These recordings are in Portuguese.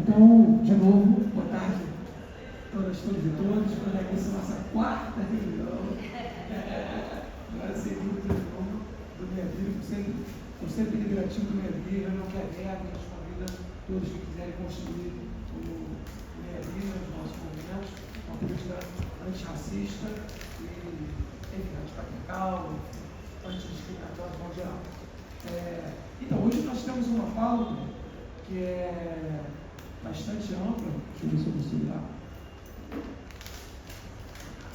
Então, de novo, boa tarde a todas e todos. Quando é que essa nossa quarta reunião? Agora segundo do Minha Vida, eu sempre liberativo do Minha Vida, não quer ver, a gente convida todos que quiserem construir o Minha Vida, os nossos movimentos, uma política antirracista e antipatriarcal, antidiscriminatória, no geral. Então, hoje nós temos uma pauta que é bastante ampla. Deixa eu ver se eu consigo lá.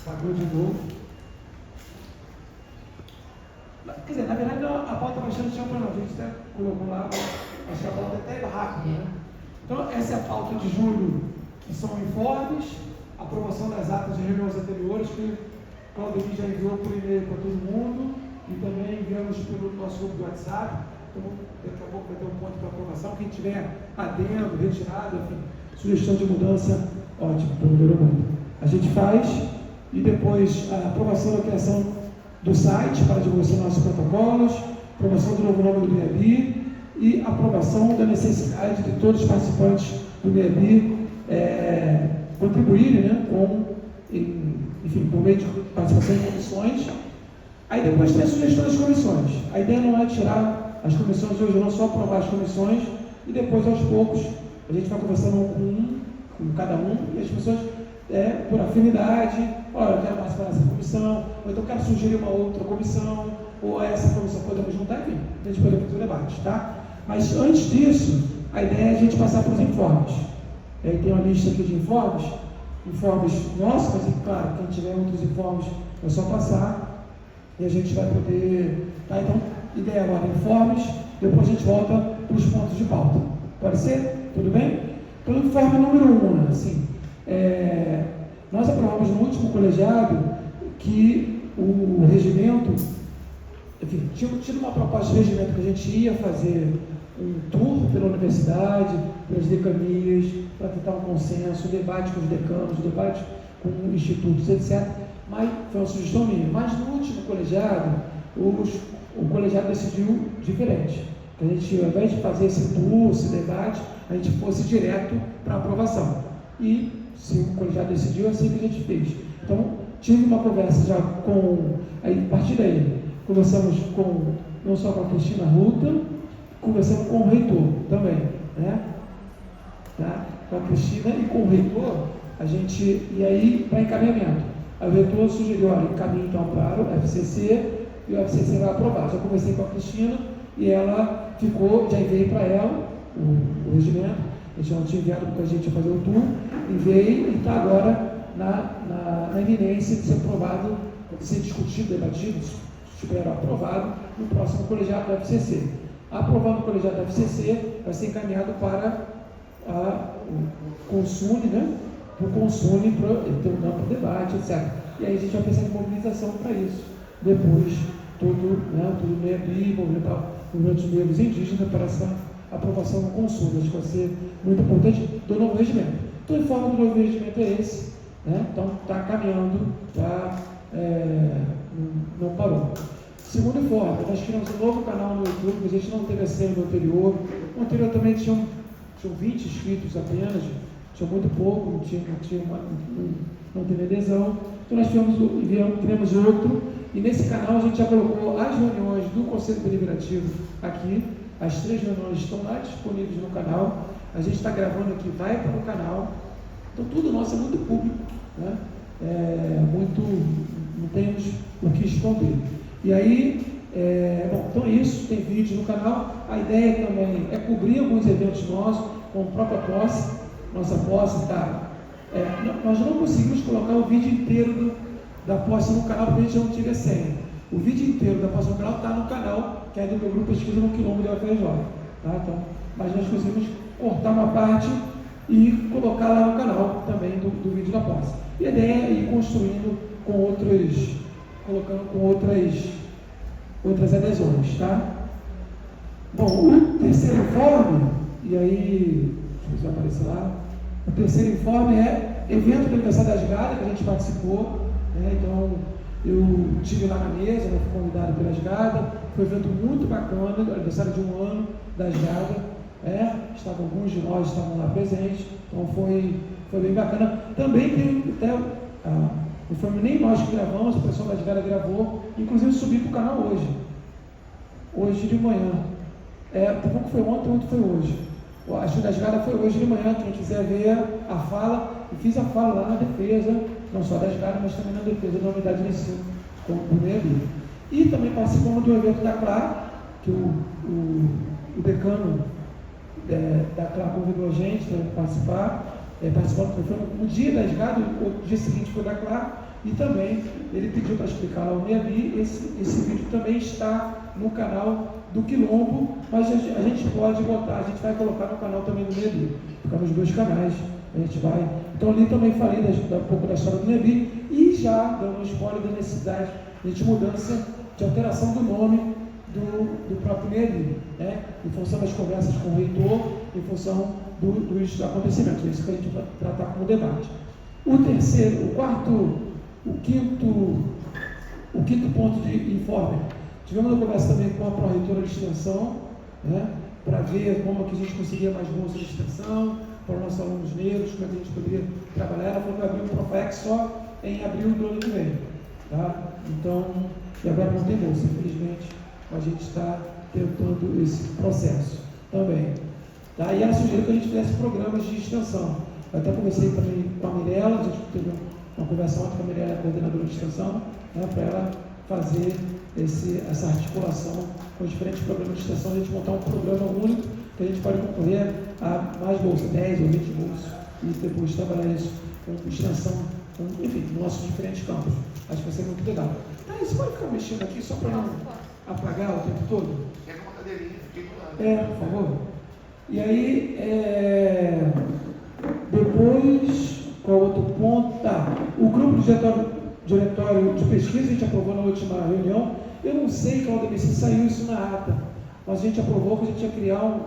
Apagou de novo. Quer dizer, na verdade a pauta é bastante ampla, não. A gente até colocou lá, acho que a pauta até é rápida, né? Então, essa é a pauta de julho, que são informes, aprovação das atas de reuniões anteriores, que o Claudemir já enviou por e-mail para todo mundo, e também enviamos pelo nosso grupo do WhatsApp. Então, daqui a pouco vai ter um ponto para aprovação. Quem tiver adendo, retirado, enfim, sugestão de mudança, ótimo, então melhorou muito. A gente faz e depois a aprovação da criação do site para divulgação dos nossos protocolos, aprovação do novo nome do BIABI e aprovação da necessidade de todos os participantes do BIABI contribuírem, né, enfim, por meio de participação em comissões. Aí depois tem a sugestão das comissões. A ideia não é tirar as comissões hoje, não só aprovar as comissões, e depois, aos poucos, a gente vai conversando com cada um, e as pessoas, por afinidade, olha, eu quero participar dessa comissão, ou então quero sugerir uma outra comissão, ou essa comissão podemos juntar, enfim, a gente pode fazer o debate, tá? Mas antes disso, a ideia é a gente passar para os informes. Aí tem uma lista aqui de informes nossos, mas, claro, quem tiver outros informes é só passar, e a gente vai poder, tá? Então, ideia agora, informes, depois a gente volta para os pontos de pauta. Pode ser? Tudo bem? Então, informe número 1, né? Assim, nós aprovamos no último colegiado que o regimento, enfim, tinha tido uma proposta de regimento que a gente ia fazer um tour pela universidade, pelas decanias, para tentar um consenso, debate com os decanos, debate com institutos, etc. Mas foi uma sugestão minha. Mas no último colegiado, o colegiado decidiu diferente. Que a gente, ao invés de fazer esse tour, esse debate, a gente fosse direto para a aprovação. E, se o colegiado decidiu, é assim que a gente fez. Então, tive uma conversa já aí, a partir daí, conversamos não só com a Cristina Ruta, conversamos com o reitor também, né? Tá? Com a Cristina e com o reitor, e aí, para encaminhamento. O reitor sugeriu, olha, encaminhe então para o FCC, e o FCC vai aprovar. Já conversei com a Cristina, e ela já enviei para ela o regimento, a gente não tinha enviado porque a gente ia fazer o tour, enviei e está agora na iminência de ser aprovado, de ser discutido, debatido, se estiver aprovado, no próximo colegiado do FCC. Aprovado o colegiado do FCC, vai ser encaminhado para o Consune, né? Para o Consune, para ter um amplo debate, etc. E aí a gente vai pensar em mobilização para isso. Depois, tudo MEB, movimentos negros e indígenas, para essa aprovação no Consune. Acho que vai ser muito importante do novo regimento. Então, o informe do novo regimento é esse, né? Então, está caminhando, não parou. Segundo informe, nós criamos um novo canal no YouTube, a gente não teve assim no anterior. No anterior também tinham 20 inscritos apenas, tinha muito pouco, não teve adesão. Então, nós criamos outro, e nesse canal a gente já colocou as reuniões do Conselho Deliberativo aqui. As 3 reuniões estão lá disponíveis no canal. A gente está gravando aqui, vai para o canal. Então, tudo nosso é muito público, né? Não temos o que esconder. E aí, então é isso, tem vídeo no canal. A ideia também é cobrir alguns eventos nossos, como a própria posse. Nossa posse está... nós não conseguimos colocar o vídeo inteiro da posse no canal, porque a gente não tira senha. O vídeo inteiro da posse no canal está no canal, que é do meu grupo Pesquisa no Quilombo da UFRJ. Tá? Então, mas nós conseguimos cortar uma parte e colocar lá no canal também do vídeo da posse. E a ideia é ir construindo colocando com outras adesões, tá? Bom, o terceiro informe, e aí, deixa eu ver se vai aparecer lá. O terceiro informe é evento do aniversário da Asgada, que a gente participou, né? Então, eu estive lá na mesa, né? Fui convidado pela Asgada, foi um evento muito bacana, aniversário de 1 ano da Asgada, estavam alguns de nós estavam lá presentes, então foi bem bacana. Também tem até, não foi nem nós que gravamos, o pessoal da Asgarda gravou, inclusive subi para o canal hoje de manhã. Pouco foi ontem foi hoje. Acho que da Asgarda foi hoje de manhã, quem quiser ver a fala, e fiz a fala lá na defesa, não só da Asgarda, mas também na defesa da unidade de ensino do Nebi. E também participamos do evento da CLA, que o decano da CLA convidou a gente para participar. Participando, foi no dia da Asgarda, o dia seguinte foi da CLA, e também ele pediu para explicar lá o Nebi. Esse vídeo também está no canal do Quilombo, mas a gente pode botar, a gente vai colocar no canal também do Nebi, ficar nos dois canais, a gente vai. Então ali também falei um pouco da história do Nebi, e já dando um spoiler da necessidade de mudança, de alteração do nome do próprio Nebi, em função das conversas com o reitor, em função dos acontecimentos. É isso que a gente vai tratar como debate. O quinto ponto de informe. Tivemos uma conversa também com a pró-reitora de extensão, para ver como que a gente conseguia mais bolsas de extensão para os nossos alunos negros, como é que a gente poderia trabalhar. Ela falou que vai abrir um Profex só em abril do ano que vem. Então, e agora não tem bolsa, infelizmente, a gente está tentando esse processo também. E ela sugeriu que a gente fizesse programas de extensão. Eu até conversei também com a Mirella, a gente teve uma conversa ontem com a Mirella, coordenadora de extensão, para ela fazer essa articulação com os diferentes programas de extensão, a gente montar um programa único que a gente pode concorrer a mais bolsas, 10 ou 20 bolsas, e depois trabalhar isso com extensão, enfim, nos nossos diferentes campos. Acho que vai ser muito legal. Você pode ficar mexendo aqui só para não apagar o tempo todo? Quer uma cadeirinha? Por favor. E aí, depois, qual outro ponto? O grupo diretório de pesquisa a gente aprovou na última reunião. Eu não sei, Claudio, se saiu isso na ata, mas a gente aprovou que a gente ia criar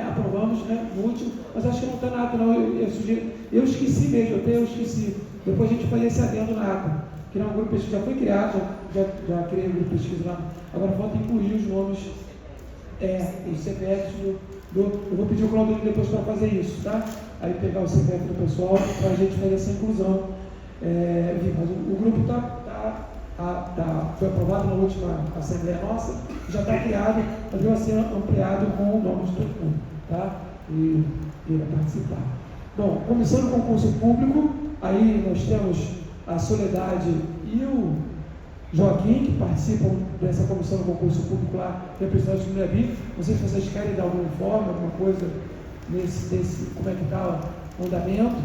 aprovamos, no último, mas acho que não está na ata, não. Eu esqueci mesmo, eu esqueci. Depois a gente faz esse adendo na ata. Criar um grupo de pesquisa, já foi criado, já criei um grupo de pesquisa lá. Agora falta incluir os nomes, os CPFs eu vou pedir ao Claudio depois para fazer isso, Aí pegar o CPF do pessoal para a gente fazer essa inclusão. Mas o grupo foi aprovado na última Assembleia nossa, já está criado, mas vai ser ampliado com o nome de todo mundo, E vai participar. Bom, comissão do concurso público, aí nós temos a Soledade e o Joaquim, que participam dessa comissão do concurso público lá, representantes do Nebi. Não sei se vocês querem dar algum informe, alguma coisa como é que está o andamento.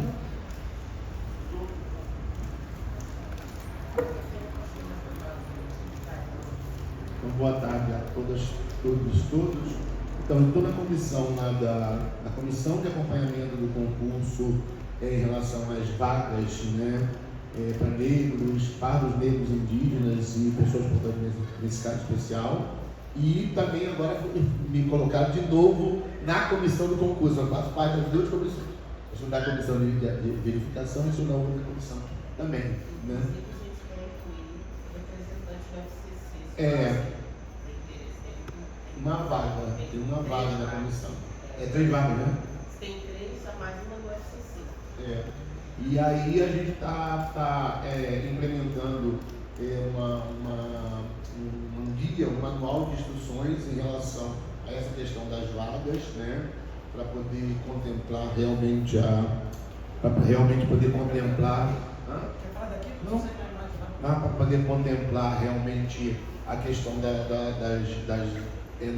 Então, boa tarde a todas, todos. Então, estou na comissão da comissão de acompanhamento do concurso em relação às vagas, para negros, pardos negros, indígenas e pessoas portadoras nesse caso especial. E também agora me colocaram de novo na comissão do concurso. Eu faço parte das duas comissões. Eu sou da comissão de verificação e sou da outra comissão também. Tem uma vaga na comissão. 3 vagas, né? Tem 3, a mais uma do FCC. E aí a gente está implementando um guia, um manual de instruções em relação a essa questão das vagas, para poder contemplar realmente para poder contemplar realmente a questão das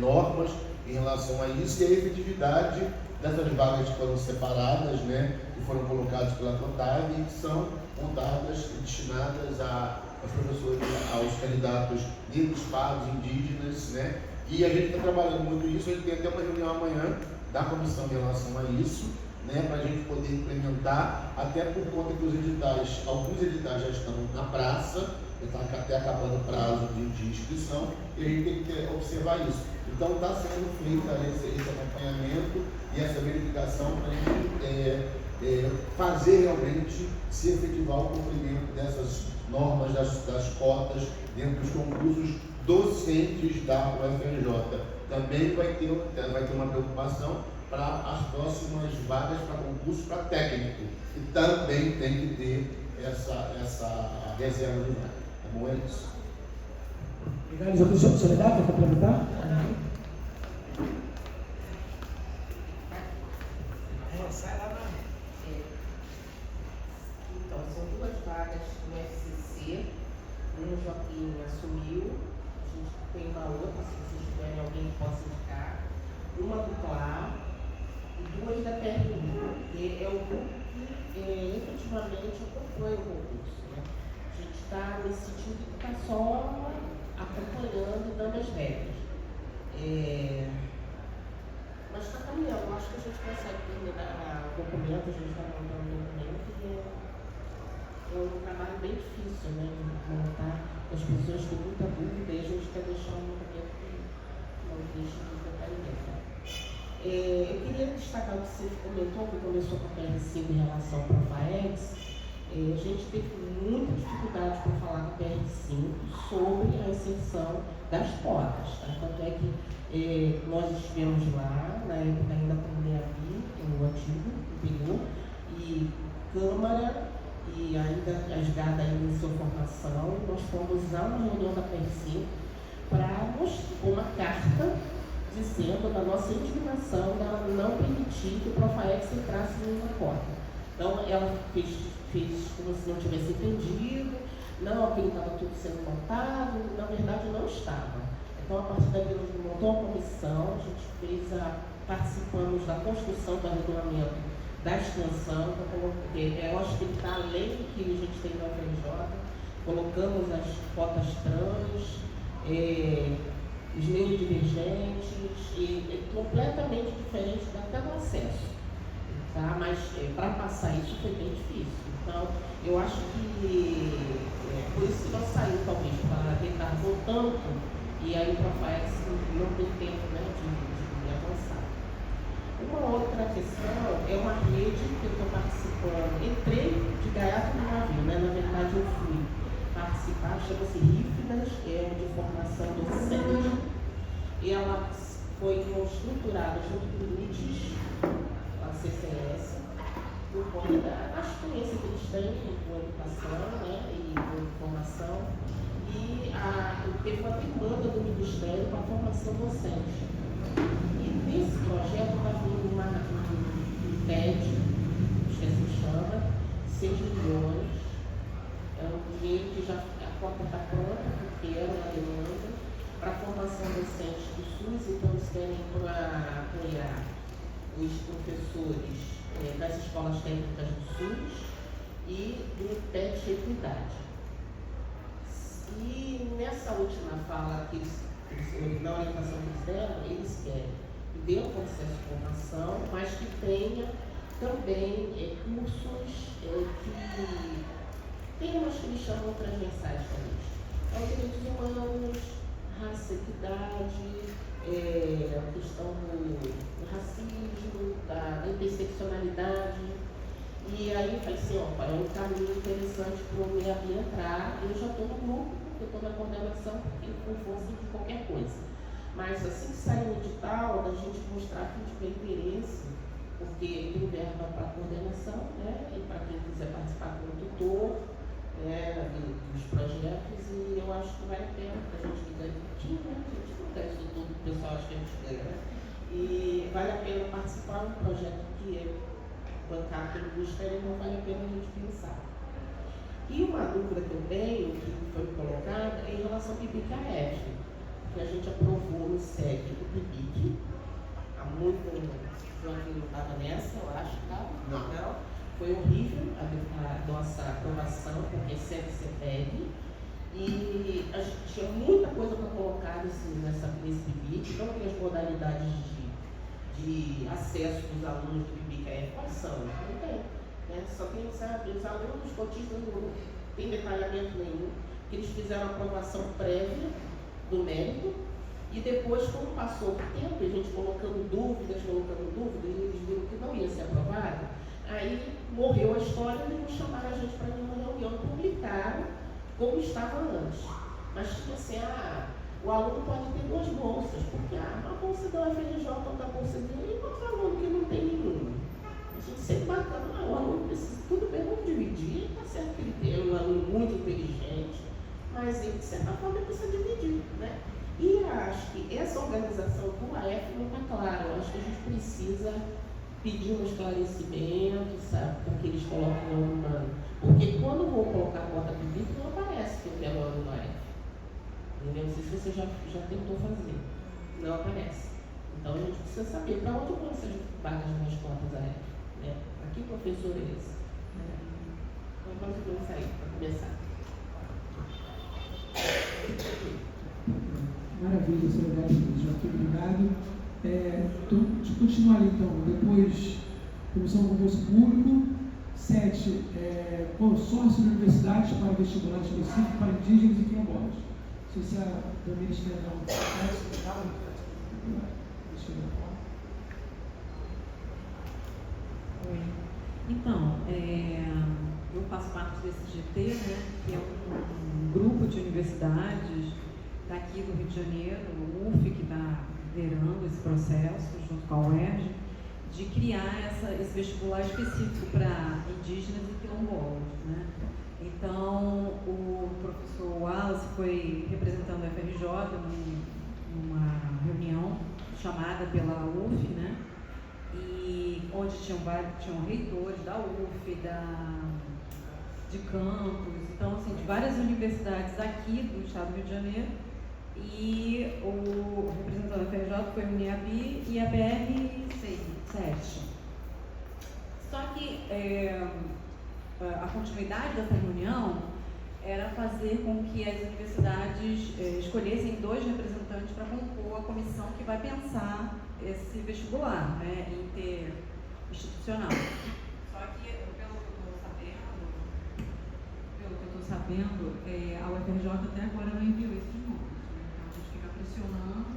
normas em relação a isso e a efetividade dessas vagas que foram separadas, que foram colocadas pela CONTAG e que são montadas e destinadas aos professores, aos candidatos negros, pardos, indígenas, E a gente está trabalhando muito isso. A gente tem até uma reunião amanhã da comissão em relação a isso, para a gente poder implementar, até por conta que alguns editais já estão na praça, está até acabando o prazo de inscrição, e a gente tem que observar isso. Então está sendo feito esse acompanhamento e essa verificação para a gente fazer realmente se efetivar o cumprimento dessas normas das cotas dentro dos concursos docentes da UFRJ. Também vai ter uma preocupação para as próximas vagas para concurso para técnico. E também tem que ter essa reserva de vaga. Tá bom? É isso. Obrigado. Soledade, quer complementar? Sai lá na... Então, são 2 vagas no FCC. Um Joaquim assumiu. A gente tem uma outra, se vocês tiverem alguém que possa indicar. Uma do CLA e 2 da PRU. Que é o grupo que efetivamente acompanha o concurso. Né? A gente está nesse sentido de ficar só acompanhando e dando as regras. Mas está caminhando, eu acho que a gente consegue terminar o documento, a gente está montando o documento e é um trabalho bem difícil, né, de montar. As pessoas têm muita dúvida e a gente quer deixar um documento que não deixe dúvida para ninguém. Eu queria destacar o que você comentou, que começou com a PR5 em relação ao PROFAEX. A gente teve muita dificuldade para falar com a PR5 sobre a inserção das cotas. Tá? Tanto é que nós estivemos lá, na época ainda com o DEABI, o antigo, anterior, e Câmara, e ainda a SGADA ainda em sua formação, nós fomos a uma reunião da PR5 para mostrar uma carta dizendo da nossa indignação dela não permitir que o PROFAEX entrasse em uma cota. Então, ela fez como se não tivesse entendido, não, aquilo estava tudo sendo montado, na verdade não estava. Então, a partir daí, a gente montou a comissão, a gente participamos da construção do regulamento da extensão, eu acho que ele está além do que a gente tem na UFRJ, colocamos as cotas trans, os neurodivergentes, e completamente diferente até do acesso. Tá? Mas para passar isso foi bem difícil. Então, eu acho que por isso que nós saímos, talvez, para tentar voltando, e aí o PROFAEX não tem tempo, né, de avançar. Uma outra questão é uma rede que eu estou participando. Entrei de gaiato no navio, né? Na verdade, eu fui participar, chama-se RIFDAS, é uma de formação docente, e ela foi estruturada junto com o NITES, a CCS, por conta da experiência que eles têm com educação, né, e com formação, e teve uma demanda do Ministério para a formação docente. E nesse projeto vai vir um TED, acho que assim chama, 6 milhões, é um dinheiro que já a cota está pronta, porque era uma demanda, para a formação docente do SUS, então eles querem apoiar os professores das escolas técnicas do SUS e do TED de equidade. E nessa última fala que na orientação que eles deram, eles querem que dê um processo de formação, mas que tenha também cursos que temas que eles chamam transversais também. Então, direitos humanos, raça, equidade, a questão do racismo, da interseccionalidade. E aí eu falei assim, ó, é um caminho interessante para o MEAB entrar. Eu já estou no grupo, porque eu estou na coordenação, porque com força de qualquer coisa. Mas assim que sair o edital, da gente mostrar que tiver interesse, porque tem verba para coordenação, né? E para quem quiser participar como tutor, dos projetos, e eu acho que vale a pena, porque a gente ganha pouquinho, né? A gente não ganha isso tudo, o pessoal acha que a gente ganha, né? E vale a pena participar de um projeto que é bancado pelo Ministério, não vale a pena a gente pensar. E uma dúvida que eu tenho, que foi colocada, é em relação ao PIBIC-AF, que a gente aprovou no SEC o PIBIC, há muito tempo, o Joaquim não estava nessa, eu acho, tá? Não. Foi horrível a nossa aprovação, porque sempre se pede, e a gente tinha muita coisa para colocar nesse PIBIC, não tem as modalidades de acesso dos alunos do PIBIC-AF, quais são? Não tem. Né? Só tem, sabe, os alunos cotistas não tem detalhamento nenhum, que eles fizeram a aprovação prévia do mérito, e depois, quando passou o tempo, a gente colocando dúvidas, e eles viram que não ia ser aprovado, aí morreu a história e não chamaram a gente para nenhuma reunião, publicaram como estava antes. Mas tinha assim, o aluno pode ter 2 bolsas, porque uma bolsa da UFRJ, outra bolsa dele, e outro aluno que não tem nenhuma. A gente sempre bacana, o aluno precisa, tudo bem, vamos dividir, está certo que ele tem um aluno muito inteligente, mas ele, de certa forma, precisa dividir, né? E acho que essa organização do AF não está clara. Eu acho que a gente precisa pedir um esclarecimento, sabe, para que eles coloquem uma. Porque quando vou colocar a cota bíblica, não aparece que eu quero ano no AF. Entendeu? Não sei se você já tentou fazer. Não aparece. Então a gente precisa saber para onde vão essas vagas nas cotas AF. Né? Para que professor é esse? Então vamos sair para começar. Maravilha, senhor Joaquim, obrigado. Continuar então, depois, comissão de concurso público, 7, consórcio de universidades para vestibular específico para indígenas e quilombolas. Não sei se a Damiris quer dar um Oi. Então, eu faço parte desse GT, né, que é um grupo de universidades daqui do Rio de Janeiro, o UF, que está liderando esse processo, junto com a UERJ, de criar esse vestibular específico para indígenas e quilombolas, né? Então, o professor Wallace foi representando a FRJ numa reunião chamada pela UF, né? E onde tinham reitores da UF, de campus, então, assim, de várias universidades aqui do estado do Rio de Janeiro. E o representante da FRJ foi o UNIAB e a BR-7. Só que a continuidade dessa reunião era fazer com que as universidades escolhessem 2 representantes para compor a comissão que vai pensar esse vestibular, né, interinstitucional. Só que, pelo que eu estou sabendo, a UFRJ até agora não enviou esses nomes. Então a gente fica pressionando.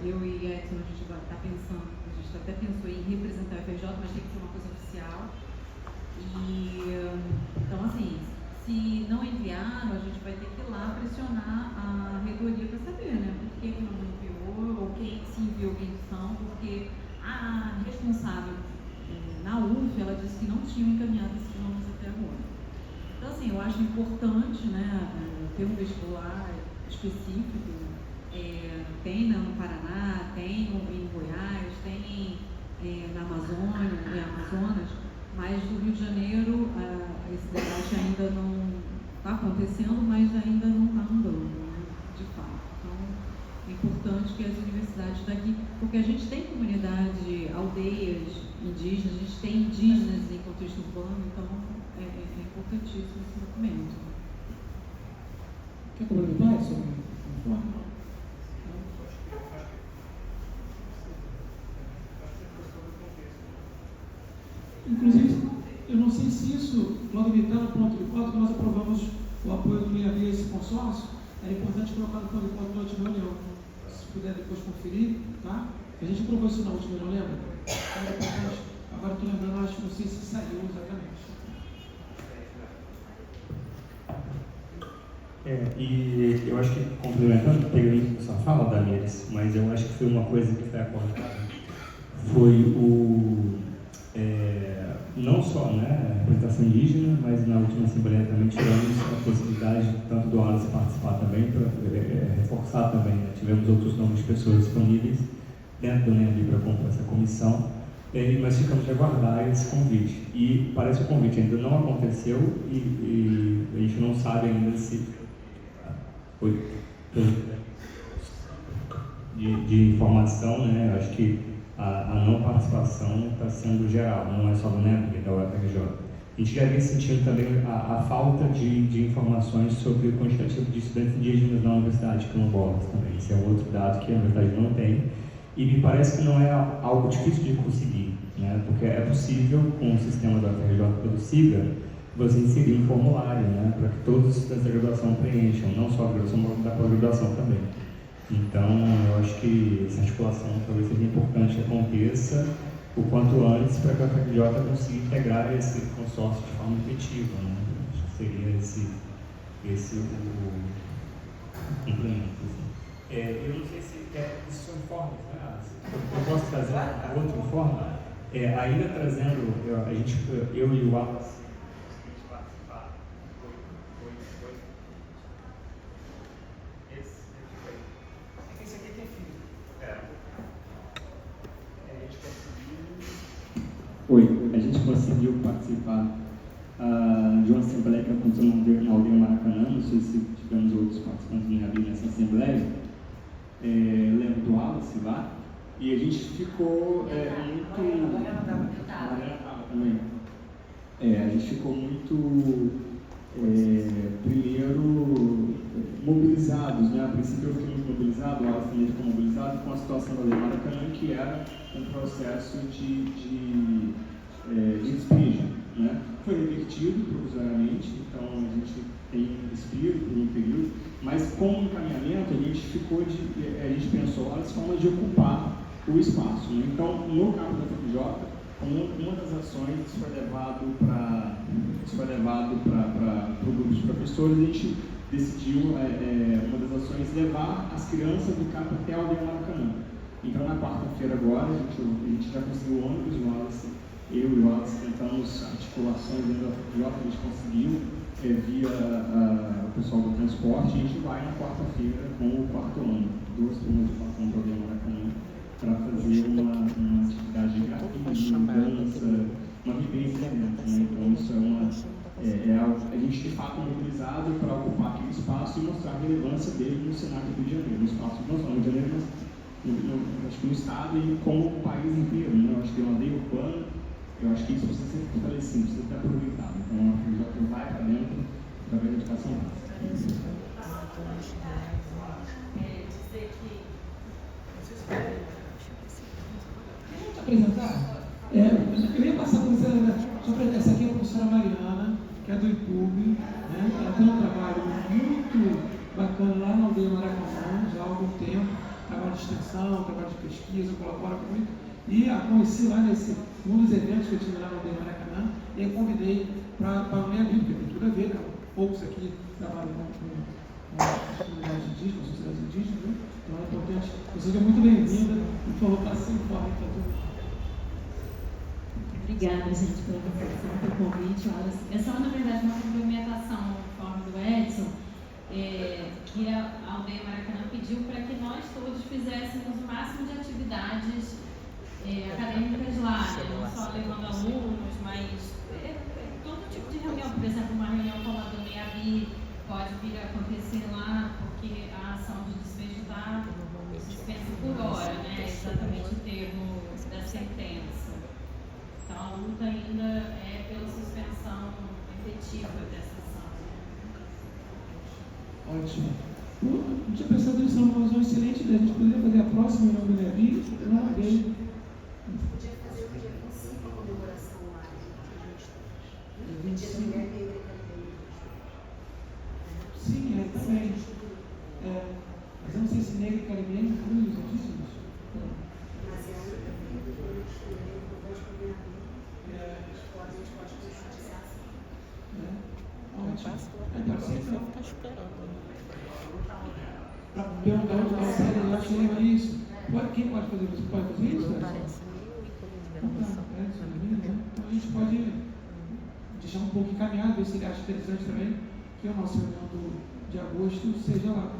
Eu e Edson, a gente está pensando, a gente até pensou em representar a UFRJ, mas tem que ser uma coisa oficial. Então, assim, se não enviaram, a gente vai ter que ir lá pressionar a reitoria para saber, né? Por que não enviou, ou se enviou quem são, porque a responsável na UF, ela disse que não tinham encaminhado esses nomes até agora. Então, assim, eu acho importante, né, ter um vestibular específico. Tem no Paraná, tem em Goiás, tem na Amazônia, em Amazonas, mas no Rio de Janeiro esse debate ainda não está acontecendo, mas ainda não está andando, né, de fato. Então, é importante que as universidades daqui, porque a gente tem comunidade, aldeias indígenas, a gente tem indígenas em contexto urbano, então é importantíssimo esse documento. Quer complementar sobre a forma? Inclusive, eu não sei se isso, logo está no ponto de cota, que nós aprovamos o apoio do IAB a esse consórcio, era importante colocar no ponto de cota na última reunião. Se puder depois conferir, tá? A gente aprovou isso na última reunião, lembra? Então, é importante. Agora estou lembrando, acho que não sei se saiu exatamente. E eu acho que, complementando, peguei a sua fala, Damiris, mas eu acho que foi uma coisa que foi acordada. Foi não só, né, a representação indígena, mas na última Assembleia também tivemos a possibilidade tanto do Alice participar também, para reforçar também, né? Tivemos outros nomes de pessoas disponíveis dentro do NEMB para compor essa comissão, mas ficamos de aguardar esse convite. E parece que o convite ainda não aconteceu e a gente não sabe ainda se foi de informação, né? Eu acho que a não participação está sendo geral, não é só do NEMB, da UFRJ. A gente já vem sentindo também a falta de informações sobre o quantitativo de estudantes indígenas na Universidade de quilombolas também. Esse é um outro dado que a Universidade não tem e me parece que não é algo difícil de conseguir, né? Porque é possível, com o sistema da UFRJ pelo SIGA, você inserir um formulário, né? Para que todos os estudantes da graduação preencham, não só a graduação, mas da pós-graduação também. Então, eu acho que essa articulação talvez seja importante que aconteça o quanto antes para que a UFRJ consiga integrar esse consórcio de forma efetiva, né? Seria esse o complemento. Assim. Eu não sei se isso são informes, né? Eu posso trazer outro informe? Ainda trazendo, eu e o Wallace, participar. Esse aqui é filho. A gente conseguiu participar de uma assembleia que aconteceu na aldeia Maracanã. Não sei se tivemos outros participantes ali nessa assembleia. Lembro do Wallace lá. E a gente ficou muito... também. A gente ficou muito, primeiro, mobilizados, né? A princípio eu fiquei muito mobilizado, o Wallace também ficou mobilizado com a situação da Aldeia Maracanã, que era um processo de despejo, né? Foi revertido provisoriamente, então a gente tem espírito por um período, mas com o encaminhamento a gente pensou as formas de ocupar o espaço, né? Então, no campo da FFJ, como uma das ações, isso foi levado para o grupo de professores, a gente decidiu, uma das ações, levar as crianças do campo até a aldeia Maracanã. Então, na quarta-feira agora, a gente já conseguiu ônibus, eu e o Wallace tentamos articulações dentro da FFJ, a gente conseguiu, via o pessoal do transporte, e a gente vai na quarta-feira com o quarto ano, 2 turmas de quarto ano para a aldeia Maracanã, para fazer uma atividade de grafismo, dança, uma vivência dentro, né? Então isso a gente de fato é mobilizado para ocupar aquele espaço e mostrar a relevância dele no cenário do Rio de Janeiro, no espaço não só no Rio de Janeiro, mas acho que no estado e como o país inteiro, né? Eu acho que é uma lei urbana, eu acho que isso precisa ser fortalecido, precisa ser aproveitado. Então a FFJ vai para dentro através da educação básica. Dizer que apresentar? Eu ia passar por essa aqui é a professora Mariana, que é do IPUB, né? Ela tem um trabalho muito bacana lá na aldeia Maracanã, já há algum tempo, trabalho de extensão, trabalho de pesquisa, colabora muito, e a conheci lá num dos eventos que eu tive lá na aldeia Maracanã, e a convidei para a minha vida, porque tem tudo a ver, né? Poucos aqui trabalham com as comunidades indígenas, sociedades indígenas, né? Então é importante, você seja muito bem-vinda e falou para se informar para todo mundo. Obrigada, gente, pela participação, pelo convite. É só, na verdade, uma complementação conforme do Edson, que a aldeia Maracanã pediu para que nós todos fizéssemos o máximo de atividades acadêmicas lá, né? Não só levando alunos, mas todo tipo de reunião. Por exemplo, uma reunião como a do MEABI pode vir a acontecer lá, porque a ação de despejo está suspensa por hora, né? Exatamente o termo da sentença. Então, a luta ainda é pela suspensão efetiva dessa ação. Ótimo. Eu tinha pensado nisso, uma excelente ideia. A gente poderia fazer a próxima reunião do NEABI, eu não larguei. Podia fazer o dia 25 a comemoração lá, o dia da mulher negra também. Sim, também. Mas eu não sei se negro e caribenho inclui os indígenas. Mas é a única vida que eu vejo com a minha vida. A gente pode conscientizar assim. Ótimo. Pode ser então. Para perguntar onde vai sair, eu acho que é isso. Quem pode fazer isso? Pode fazer isso? Então a gente pode deixar um pouco encaminhado, ver se ele acha interessante também, que a nossa reunião de agosto seja lá.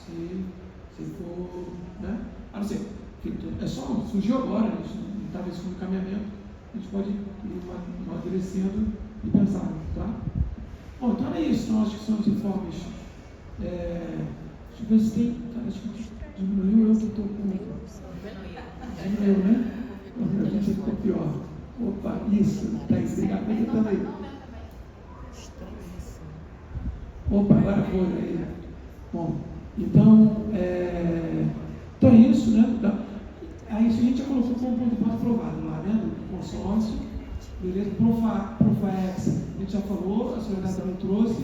Se for, né? A não ser, é só surgiu agora, a gente não estava isso no encaminhamento, a gente pode ir amadurecendo e pensar, tá? Bom, então é isso, nós que somos informes. Deixa eu ver se tem. Acho que diminuiu, eu que estou com. Diminuiu, né? A gente ficou pior. Opa, isso, tá aí, obrigado, vai tentando aí. Opa, agora foi aí. Bom, então é isso, né? Aí isso a gente já colocou como ponto de voto aprovado lá, né? Do consórcio, beleza? Profaex, a gente já falou, a Soledade também trouxe.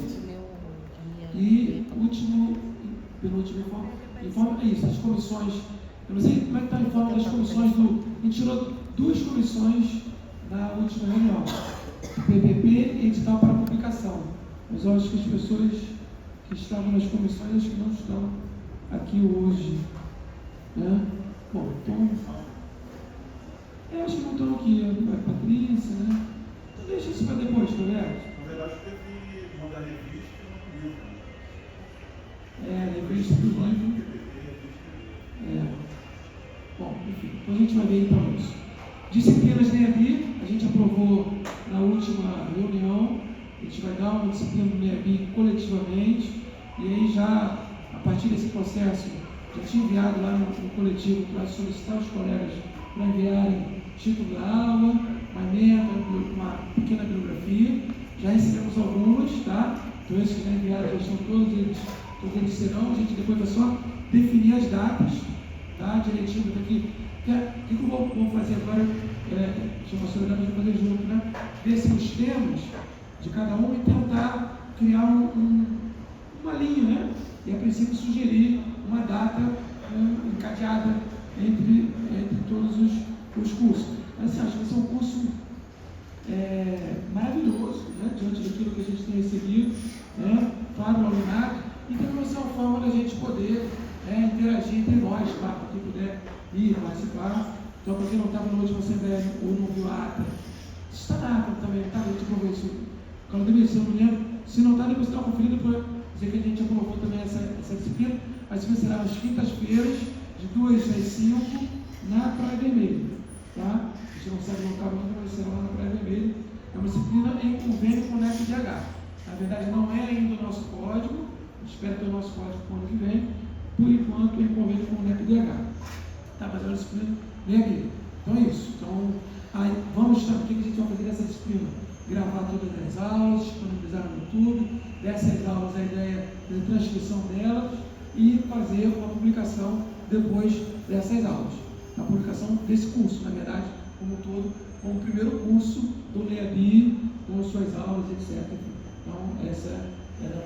E penúltimo informe é isso, as comissões, eu não sei como é que está o informe das comissões a gente tirou 2 comissões na última reunião, PPP e edital para publicação. Mas eu acho que as pessoas que estavam nas comissões, acho que não estão aqui hoje. Né? Bom, então, eu acho que não estão aqui, a Patrícia, né? Então deixa isso para depois, tá vendo? Na verdade, teve uma da revista e um livro. Revista do livro. Bom, enfim, então a gente vai ver então isso. Disciplinas NEABI, a gente aprovou na última reunião, a gente vai dar uma disciplina do NEABI coletivamente, e aí já, a partir desse processo, já tinha enviado lá no coletivo para solicitar os colegas para enviarem título da aula, uma emenda, uma pequena bibliografia. Já recebemos algumas, tá? Então esses que já enviaram já estão todos eles serão, a gente depois vai só definir as datas, tá? Direitinho daqui. O que eu vou fazer agora? Chama a senhora para fazer junto, né? Ver se os temas de cada um e tentar criar uma linha, né? E a princípio sugerir uma data encadeada entre todos os cursos. Mas assim, acho que vai ser um curso maravilhoso, né? Diante daquilo que a gente tem recebido, né? Para o alunato, e também vai ser uma forma da gente poder interagir entre nós, claro, para quem puder ir participar. Então, para quem não estava na última assembleia ou não viu a ata, está na ata também, tá? A gente aprovou isso. Quando eu se eu não lembro, se não está, depois está conferido para dizer que a gente aprovou também essa disciplina. A disciplina será nas quintas-feiras, de 2 às 5, na Praia Vermelha, tá? A gente não sabe o local ainda, mas será lá na Praia Vermelha. É uma disciplina em convênio com o NEPDH. Na verdade, não é ainda o nosso código, espero ter o nosso código para o ano que vem, por enquanto em convênio com o NEPDH. Tá, mas é uma disciplina bem aqui. Então é isso. Então, aí, vamos estar, o que a gente vai fazer dessa disciplina? Gravar todas as aulas, disponibilizar no YouTube, dessas aulas a ideia da transcrição delas e fazer uma publicação depois dessas aulas. A publicação desse curso, na verdade, como um todo, como o primeiro curso do NEABI, com suas aulas, etc. Então, essa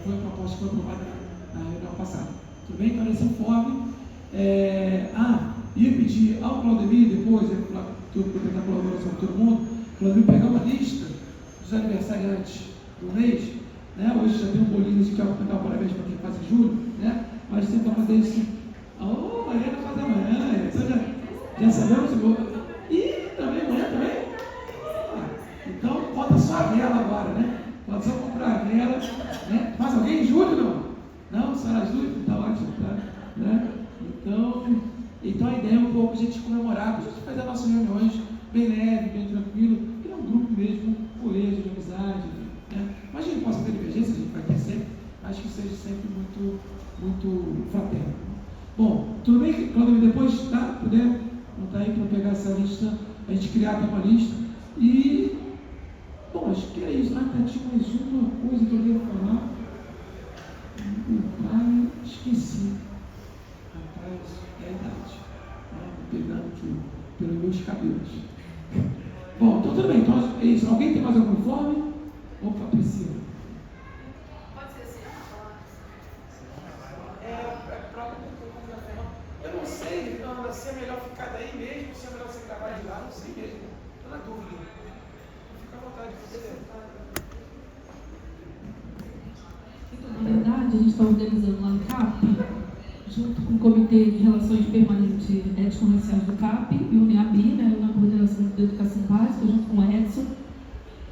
foi a proposta que foi aprovada na reunião passada. Tudo bem? Então, esse informe. Ia pedir ao Claudemir, depois, que eu pegar a colaboração de todo mundo, Claudemir pegar uma lista dos aniversariantes do mês, né? Hoje já tem um bolinho de que eu vou cantar parabéns para quem faz em julho, né? Mas tentar fazer isso. Mariana faz amanhã, já sabemos o gol. E também amanhã também. Então, falta só a vela agora, né? Falta só comprar a vela, né? Faz alguém em julho, não? Não? Será julho? Está ótimo, tá? Né? Então a ideia é um pouco a gente comemorar, a gente fazer as nossas reuniões bem leve, bem tranquilo, criar um grupo mesmo coeso, de amizade, né? Mas a gente possa ter divergência, a gente vai ter sempre, acho que seja sempre muito fraterno. Bom, tudo bem que quando depois, tá? Puder, não está aí para pegar essa lista, a gente criar uma lista e, bom, acho que é isso, né? Tinha mais uma coisa que eu ia falar, esqueci. É a idade, pegando aqui pelos meus cabelos. Bom, então tudo bem, então é isso. Alguém tem mais algum informe? Opa, Priscila. Pode ser assim, eu não sei, se é melhor ficar daí mesmo, se é melhor você gravar de lá, não sei mesmo. Estou na dúvida. Fica à vontade de você. Então, na verdade, a gente está organizando lá no CAP, junto com o Comitê de Relações Permanentes Étnico-Raciais do CAP e o NEABI, né, na Coordenação da Educação Básica, junto com o Edson,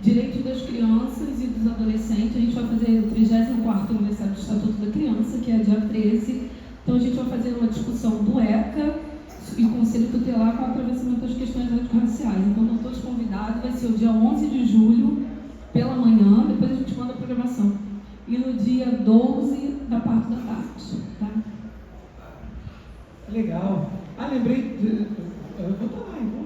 Direitos das Crianças e dos Adolescentes. A gente vai fazer o 34º aniversário do Estatuto da Criança, que é dia 13. Então, a gente vai fazer uma discussão do ECA e Conselho Tutelar com o atravessamento das questões étnico-raciais. Então, estão todos convidados. Vai ser o dia 11 de julho, pela manhã, depois a gente manda a programação. E no dia 12, da parte da tarde, tá? Legal. Lembrei. Eu vou estar lá, então,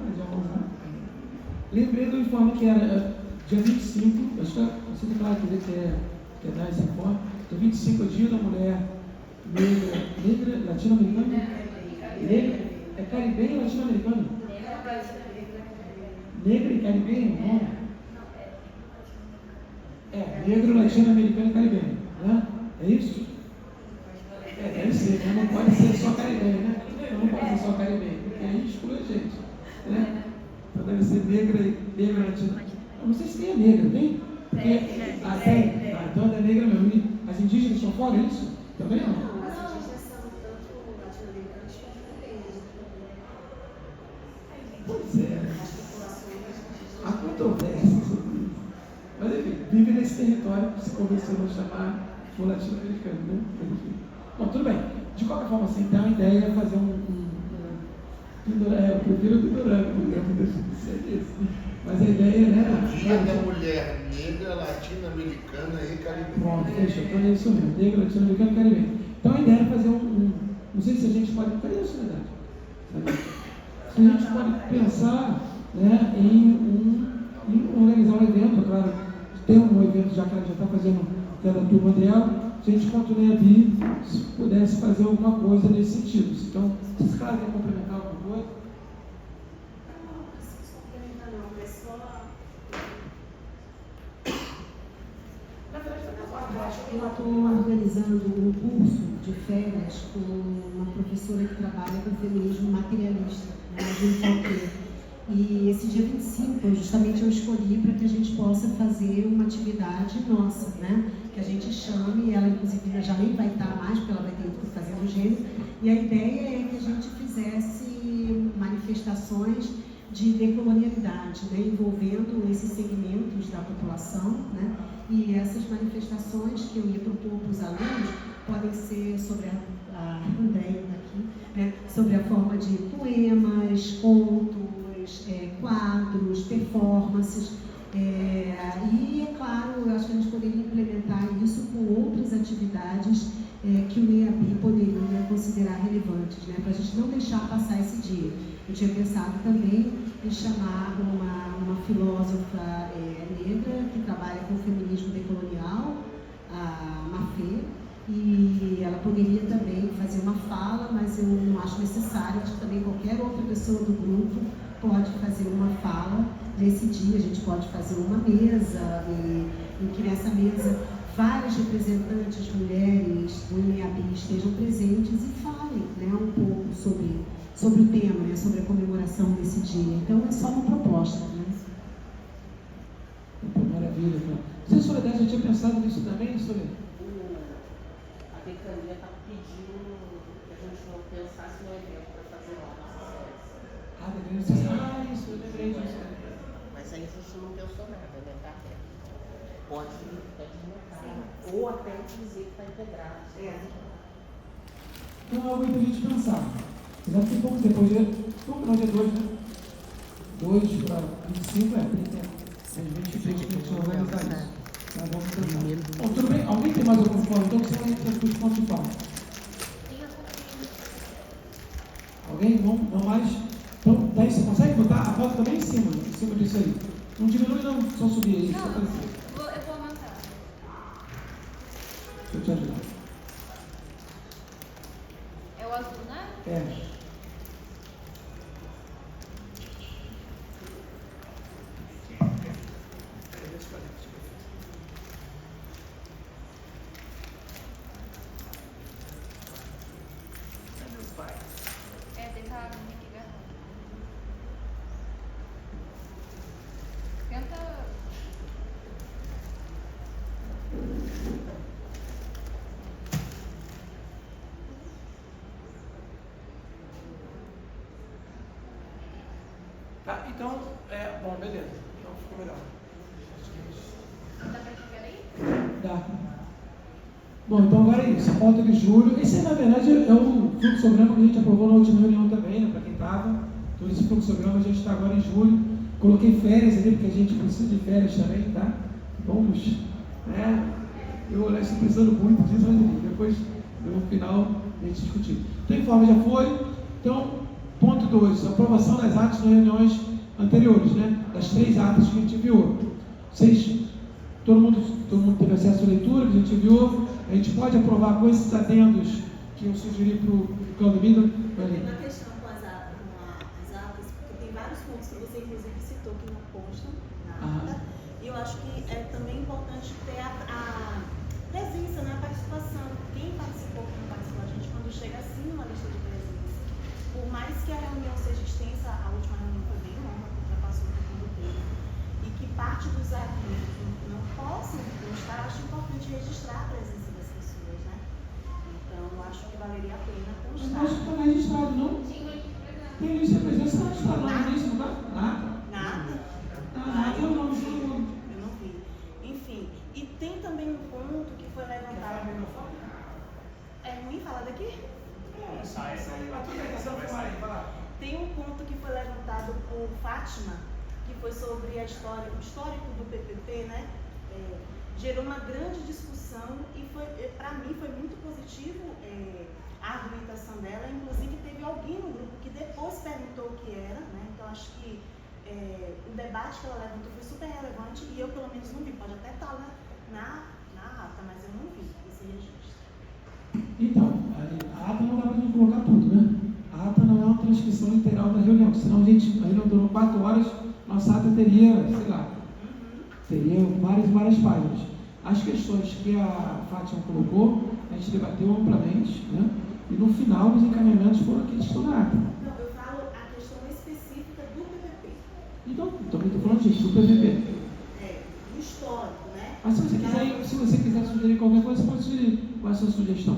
lembrei do informe que era dia 25. Acho que você tem que dizer que é dar esse informe. Dia 25 é o Dia da Mulher Negra Latino-Americana? Negra? É caribenha ou latino-americana? Negra e caribenha? Não. Negro, latino-americano e caribenho, né? É isso? Deve ser, né? Não pode ser só caribenho, né? Não pode ser só caribenho, porque a gente exclui a gente, né? Então deve ser negra latino. Não sei se tem a negra, tem? Tem. Então é da negra mesmo. E as indígenas são fora, é isso? Também não? Não, as indígenas são tanto latino-americanos quanto portugueses. Pois é. As populações Há controvérsia sobre isso. Mas enfim, vive nesse território que se convencionou a chamar o latino-americano, né? Bom, tudo bem. De qualquer forma, assim, então a ideia é fazer eu prefiro o Pindorama, mas a ideia, né? Dia da mulher negra, latino-americana e caribenha. Pronto, fechou. Então é isso mesmo. Negra, latino-americana e caribenha. Então a ideia é fazer não sei se a gente pode. Cadê a sociedade? Se a gente pode pensar, né, em organizar um evento, claro, tem um evento já que ela já está fazendo, que é da turma dela, se a gente continua a vir, se pudesse fazer alguma coisa nesse sentido. Então, se esse cara quer complementar alguma coisa. Não preciso complementar não, mas só... Eu estou organizando um curso de férias com uma professora que trabalha com feminismo materialista, né, e esse dia 25, justamente eu escolhi para que a gente possa fazer uma atividade nossa, né? Que a gente chame, ela inclusive já nem vai estar mais, porque ela vai ter que fazer o gênero, e a ideia é que a gente fizesse manifestações de decolonialidade, né? Envolvendo esses segmentos da população, né? E essas manifestações que eu ia propor para os alunos podem ser sobre a Andréia daqui, né? Sobre a forma de poemas, contos, quadros, performances, e é claro, eu acho que a gente poderia implementar isso com outras atividades que o EAB poderia considerar relevantes, né, para a gente não deixar passar esse dia. Eu tinha pensado também em chamar uma filósofa negra que trabalha com feminismo decolonial, a Mafê, e ela poderia também fazer uma fala, mas eu não acho necessário, acho que também qualquer outra pessoa do grupo pode fazer uma fala nesse dia. A gente pode fazer uma mesa, em que nessa mesa várias representantes mulheres do INEAB estejam presentes e falem, né, um pouco sobre o tema, né, sobre a comemoração desse dia. Então é só uma proposta. Né? Maravilha. Você, Soledade, já tinha pensado nisso também, Soledade? A decania está pedindo que a gente não pensasse no evento para fazer lá nossas férias. Isso, eu lembrei disso. Mas aí a gente não pensou nada, né? Tá aberto. Pode montar. Ou até dizer que está integrado. Então é algo para a gente pensar. Apesar que pouco depois, vamos no dia 2, né? 2 para 25, 30. Às 23 a gente vai organizar isso. Tá, vamos tentar. Bom, tudo bem? Alguém tem mais alguma forma? Então, você vai entrar com os pontos de fala. Alguém? Não mais? Então, daí você consegue botar a foto também em cima disso aí. Não diminui não, só subir aí, só aparecer. Eu vou aumentar. Deixa eu te ajudar. É o azul, né? É. Tentar aqui, né? Tenta. Tá, então, bom, beleza. Então ficou melhor. Dá pra chegar aí? Dá. Bom, então agora é isso. A pauta de julho. Esse, na verdade, é o fluxograma que a gente aprovou na última reunião também, né? Para quem estava. Então, esse fluxograma a gente está agora em julho. Coloquei férias ali, porque a gente precisa de férias também, tá? Vamos, né? Eu estou precisando muito disso, mas depois, no final, a gente discutir. Então, o informe já foi. Então, ponto 2, aprovação das atas das reuniões anteriores, né? Das 3 atas que a gente enviou. Todo mundo teve acesso à leitura, que a gente enviou. A gente pode aprovar com esses adendos que eu sugeri para o Claudemiro. Tem uma questão com as atas, porque tem vários pontos que você, inclusive, citou que não constam na ata. E eu acho que é também importante ter a presença, né, a participação. Quem participou, quem não participou, a gente, quando chega assim numa lista de presença, por mais que a reunião seja extensa, a última reunião foi bem longa, já passou do tempo. E e que parte dos argumentos não possam constar, acho importante registrar a presença das pessoas, né? Então, eu acho que valeria a pena constar. Acho que está registrado, não? Tem lista de presença, não está na lista, não está? Nada. Nada? Eu não vi. Eu não vi. Enfim, e tem também um ponto que foi levantado. É ruim falar daqui? Tem um ponto que foi levantado por Fátima, que foi sobre a história, o histórico do PPP, né? Gerou uma grande discussão e para mim foi muito positivo a argumentação dela. Inclusive teve alguém no grupo que depois perguntou o que era, né? Então acho que o debate que ela levantou foi super relevante e eu pelo menos não vi. Pode até estar na ata, mas eu não vi esse registro. Então, a ata não dá para a gente colocar tudo, né? A ata não é uma transcrição literal da reunião, senão a reunião durou 4 horas, nossa ata teria, sei lá, teria várias páginas. As questões que a Fátima colocou, a gente debateu amplamente, né? E no final os encaminhamentos foram aqueles que estão na ata. Não, eu falo a questão específica do PPP. Então, também estou falando disso, do PPP. Do histórico, né? Mas se você quiser sugerir qualquer coisa, você pode sugerir. Qual é a sua sugestão?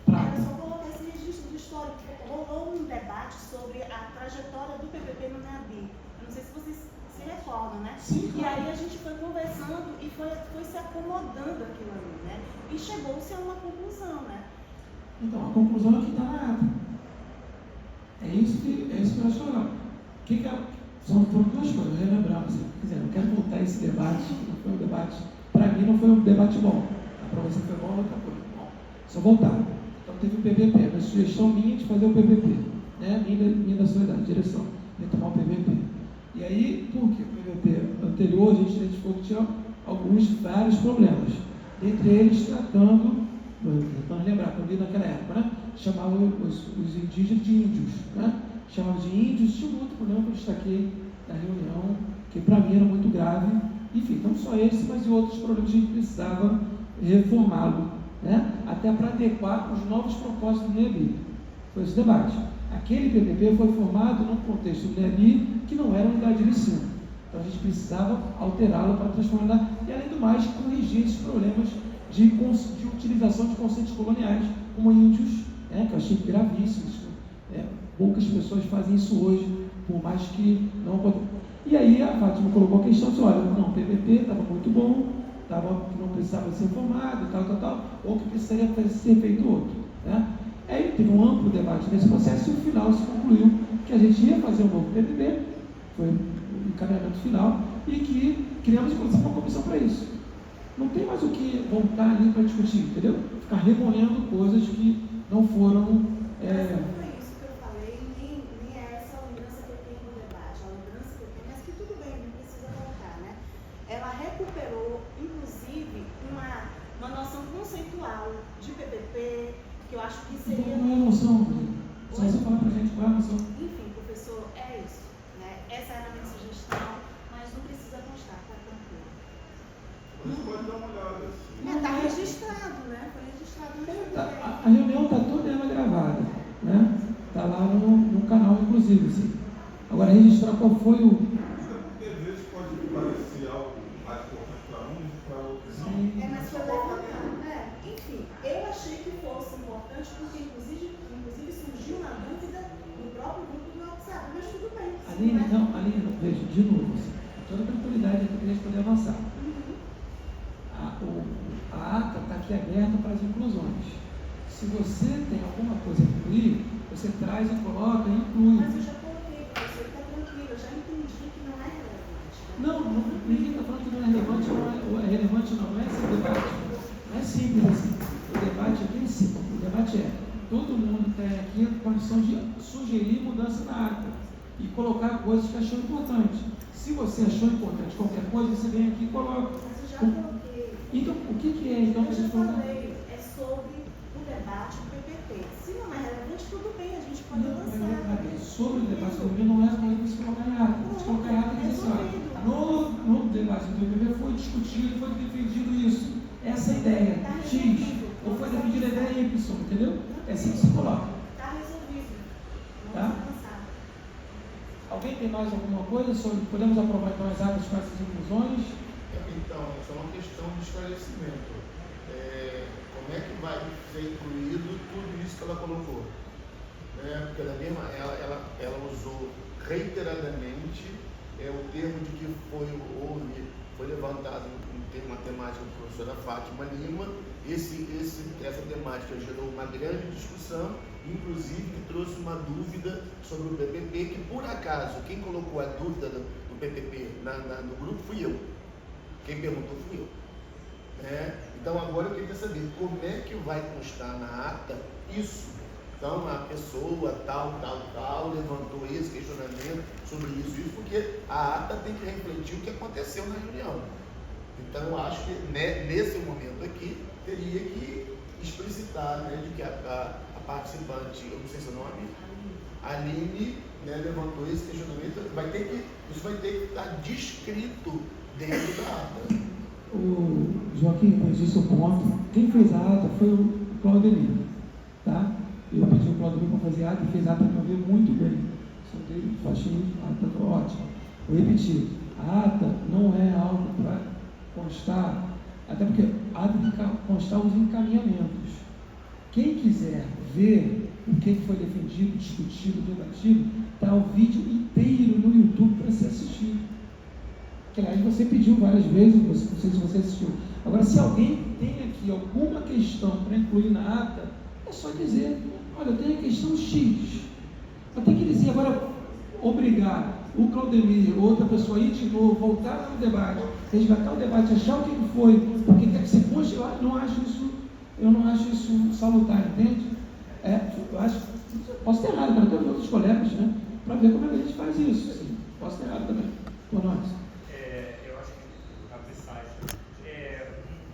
Era só colocar esse registro do histórico. Rolou um debate sobre a trajetória do PPP no NEABI. Eu não sei se vocês se recordam, né? Sim, e aí a gente foi conversando e foi se acomodando aquilo ali, né? E chegou-se a uma conclusão, né? Então, a conclusão é que está na ata. É isso que nós falamos. Foram 2 coisas, relembrando, se quiser, não quero voltar a esse debate, não foi um debate, para mim não foi um debate bom. Para você foi bom, outra coisa. Bom, só voltar. Então teve o PPP, a sugestão minha de fazer o PPP, né? Minha da sociedade, direção, retomar o PPP. E aí, por que o PPP anterior, a gente identificou que tinha vários problemas. Dentre eles, tentando lembrar, quando eu li naquela época, né? Chamava os indígenas de índios, né? Chamava de índios, tinha um outro problema que eu destaquei na reunião, que para mim era muito grave. Enfim, não só esse, mas e outros problemas que a gente precisava reformá-lo, né? Até para adequar os novos propósitos do NEABI. Foi esse debate. Aquele PPP foi formado num contexto do NEABI que não era unidade de ensino. Então a gente precisava alterá-lo para transformar e, além do mais, corrigir esses problemas de utilização de conceitos coloniais, como índios, né? Que eu achei gravíssimo. Poucas pessoas fazem isso hoje, por mais que não. E aí a Fátima colocou a questão de, olha, não, o PPP estava muito bom, não precisava ser formado, tal, ou que precisaria ser feito outro, né? Aí teve um amplo debate nesse processo e no final se concluiu que a gente ia fazer um novo PPP, foi o encaminhamento final, e que criamos inclusive uma comissão para isso. Não tem mais o que voltar ali para discutir, entendeu? Ficar remoendo coisas que não foram. Ela recuperou, inclusive, uma noção conceitual de PPP, que eu acho que seria... Qual é a noção? Só você falar pra gente qual é a noção. Enfim, professor, é isso, né? Essa era a minha sugestão, mas não precisa constar, tá tranquilo. Você pode dar uma olhada. Está registrado, né? Foi registrado no PPP. A reunião está toda ela gravada, né? Está lá no canal, inclusive, assim. Agora, registrar qual foi o... Porque às vezes pode parecer algo mais importante para um e para outro não. Mas foi levantado. Enfim, eu achei que fosse importante porque, inclusive surgiu uma dúvida no próprio grupo do WhatsApp, mas tudo bem. Aline, não, veja, de novo, assim, toda a tranquilidade aqui para a gente poder avançar. A ata está aqui aberta para as inclusões. Se você tem alguma coisa a incluir, você traz e coloca e inclui. Mas eu já coloquei, professor, está tranquilo, eu já entendi que não é relevante. Não, ninguém está falando que não é relevante, não é relevante, não é esse debate. Não é simples assim. O debate aqui é simples. O debate é, todo mundo tem aqui a condição de sugerir mudança na ata e colocar coisas que achou importante. Se você achou importante qualquer coisa, você vem aqui e coloca. Mas eu já coloquei. Então, o que é então que a gente colocar? É sobre o debate do PPP. Se não é relevante, tudo bem, a gente pode lançar. Sobre o debate do PPP não é coisa para se colocar em ata. Se colocar em ata, diz assim, olha, no debate do PPP foi discutido, foi defendido isso. Essa ideia, X, ou foi defendida a ideia Y, entendeu? É assim que se coloca. Está resolvido. Tá? Alguém tem mais alguma coisa sobre... Podemos aprovar então as atas com essas inclusões? Então, é só uma questão de esclarecimento. Como é que vai ser incluído tudo isso que ela colocou? Porque ela usou reiteradamente o termo de que foi levantado uma temática da professora Fátima Lima. Essa temática gerou uma grande discussão, inclusive que trouxe uma dúvida sobre o PPP, que por acaso quem colocou a dúvida do PPP no grupo fui eu. Quem perguntou fui eu. Então agora eu queria saber como é que vai constar na ata isso. Então a pessoa tal levantou esse questionamento sobre isso, porque a ata tem que refletir o que aconteceu na reunião. Então eu acho que nesse momento aqui teria que explicitar, de que a participante, eu não sei seu nome, Aline, levantou esse questionamento. Isso vai ter que estar descrito dentro da ata. O Joaquim, eu disse o ponto. Quem fez a ata foi o Claudemir, tá? Eu pedi o Claudemir para fazer a ata e fez a ata para ver muito bem. Só dele, achei a ata foi ótima. Vou repetir, a ata não é algo para constar, até porque a ata tem que constar os encaminhamentos. Quem quiser ver o que foi defendido, discutido, debatido, está o vídeo inteiro no YouTube para se assistir. Que aliás você pediu várias vezes, não sei se você assistiu. Agora, se alguém tem aqui alguma questão para incluir na ata, é só dizer, olha, eu tenho a questão X. Eu tenho que dizer agora, obrigar o Claudemir, outra pessoa a ir de novo, voltar no debate, resgatar o debate, achar o que foi, porque quer que você conste lá, eu não acho isso salutar, entende? Eu acho, posso ter errado, para todos os outros colegas, para ver como é que a gente faz isso. Assim. Posso ter errado também, por nós. Eu acho que a mensagem,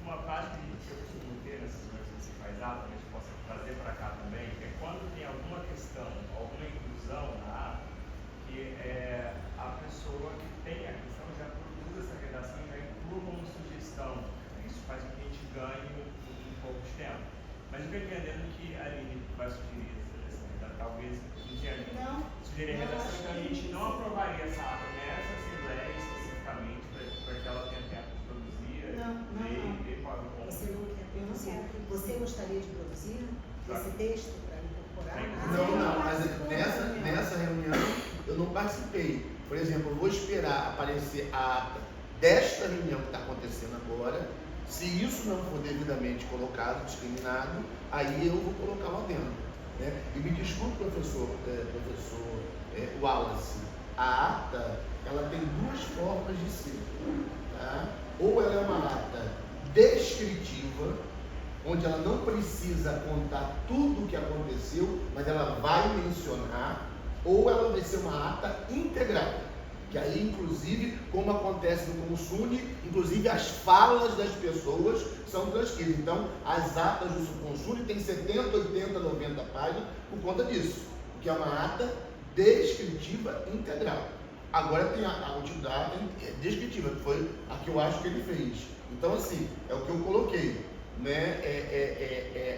uma prática que eu costumo ter nessas reuniões que se faz ata, que a gente possa trazer para cá também, é quando tem alguma questão, alguma inclusão na ata, que a pessoa que tem a questão já produz essa redação e já inclua como sugestão. Isso faz com que a gente ganhe um pouco de tempo. Mas eu estou entendendo que a Aline vai sugerir essa redação, talvez sugerir a redação, então a gente não aprovaria essa ata nessa assembleia especificamente para que ela tenha tempo de produzir. Você gostaria de produzir esse texto para incorporar? Não, mas nessa reunião eu não participei. Por exemplo, eu vou esperar aparecer a ata desta reunião que está acontecendo agora. Se isso não for devidamente colocado, discriminado, aí eu vou colocar lá dentro. E me desculpe, professor Wallace, a ata ela tem duas formas de ser. Tá? Ou ela é uma ata descritiva, onde ela não precisa contar tudo o que aconteceu, mas ela vai mencionar, ou ela vai ser uma ata integral, que aí, inclusive, como acontece no Consune, inclusive as falas das pessoas são transcritas. Então, as atas do Consune têm 70, 80, 90 páginas por conta disso, que é uma ata descritiva integral. Agora tem a utilidade descritiva, que foi a que eu acho que ele fez. Então, assim, é o que eu coloquei.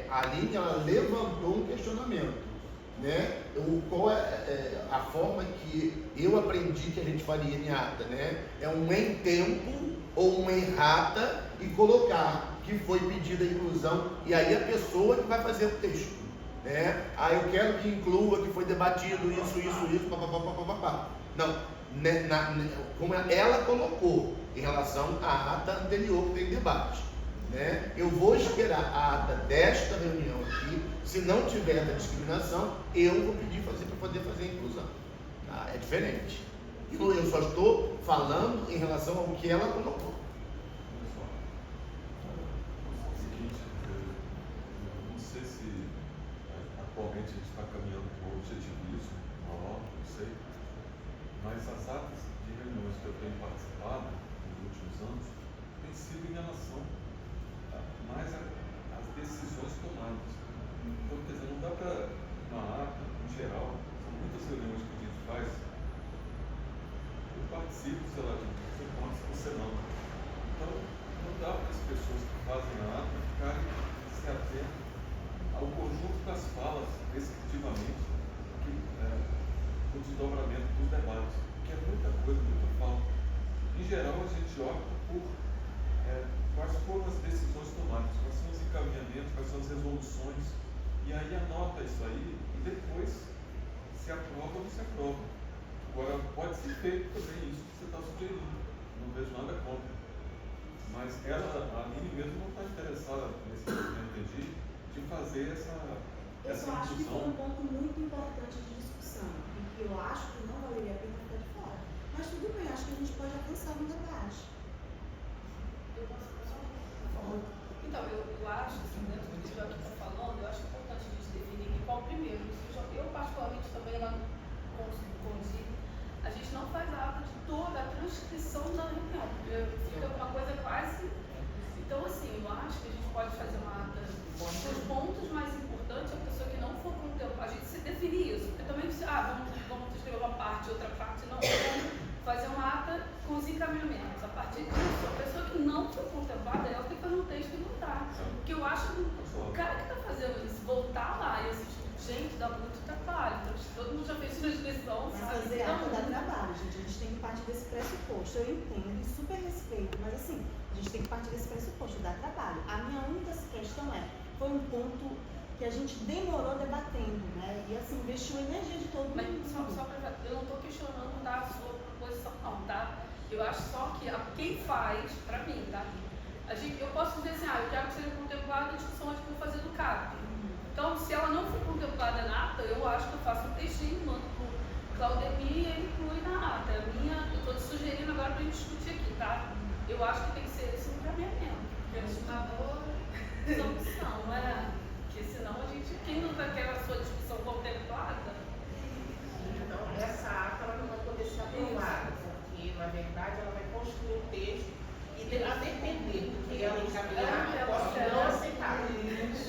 A Aline, ela levantou um questionamento. Qual é a forma que eu aprendi que a gente faria em ata, é um em tempo ou um errata e colocar que foi pedida a inclusão e aí a pessoa que vai fazer o texto, eu quero que inclua que foi debatido isso, papapá. Não, como ela colocou em relação à ata anterior que tem debate. Eu vou esperar a ata desta reunião aqui. Se não tiver essa discriminação, eu vou pedir para poder fazer a inclusão. Tá? É diferente. Eu só estou falando em relação ao que ela colocou. Não sei se atualmente a gente está caminhando para o objetivismo, não sei, mas as atas de reuniões que eu tenho participado nos últimos anos têm sido em relação mais as decisões tomadas. Então, quer dizer, não dá para, uma ata, em geral, são muitas reuniões que a gente faz, eu participo, sei lá, de 5 anos, você não. Então, não dá para as pessoas que fazem a ata ficarem se atentas ao conjunto das falas, descritivamente, o desdobramento dos debates. porque é muita coisa, muita falta. Em geral, a gente opta por quais foram as decisões tomadas, quais são os encaminhamentos, quais são as resoluções, e aí anota isso aí e depois se aprova ou não se aprova. Agora, pode ser feito também isso que você está sugerindo, não vejo nada contra. Mas a Aline mesmo não está interessada, nesse que eu entendi, de fazer essa Eu acho que foi discussão. um ponto muito importante de discussão, e que eu acho que não valeria a pena ficar de fora. Mas tudo bem, acho que a gente pode avançar no debate. Então, eu acho, assim, dentro do que o Joaquim está falando, eu acho importante a gente definir que qual primeiro. Eu particularmente também lá com o Di, a gente não faz a ata de toda a transcrição da reunião, porque fica uma coisa quase. Então, assim, eu acho que a gente pode fazer uma ata dos pontos mais importantes, a pessoa que não for contemplada, a gente se definir isso, porque também vamos escrever uma parte, outra parte, não. Fazer uma ata com os encaminhamentos. A partir disso, a pessoa que não foi contemplada, ela tem que fazer um texto e voltar. Porque eu acho que o cara que está fazendo isso, voltar lá e assistir, gente, dá muito trabalho. Então, todo mundo já fez transcrição, sabe? Fazer ata dá trabalho, gente. A gente tem que partir desse pressuposto. Eu entendo e super respeito, mas assim, a gente tem que partir desse pressuposto, dá trabalho. A minha única questão foi um ponto que a gente demorou debatendo, né? E assim, investiu energia de todo mundo. Mas só para eu não estou questionando a sua posição, não, tá? Eu acho só que quem faz, para mim, tá? Eu posso dizer assim, eu quero que seja contemplada a discussão que eu vou fazer do CAP. Então, se ela não for contemplada na ata, eu acho que eu faço um textinho, mando para o Claudemir e ele inclui na ata. Eu estou te sugerindo agora para a gente discutir aqui, tá? Eu acho que tem que ser esse encaminhamento. Porque a gente opção, porque senão a gente, quem não quer a sua discussão contemplada. Então, essa ata ela não vai poder ser aprovada, porque, na verdade, ela vai construir um texto e, a depender do que ela encaminhar, eu posso não aceitar.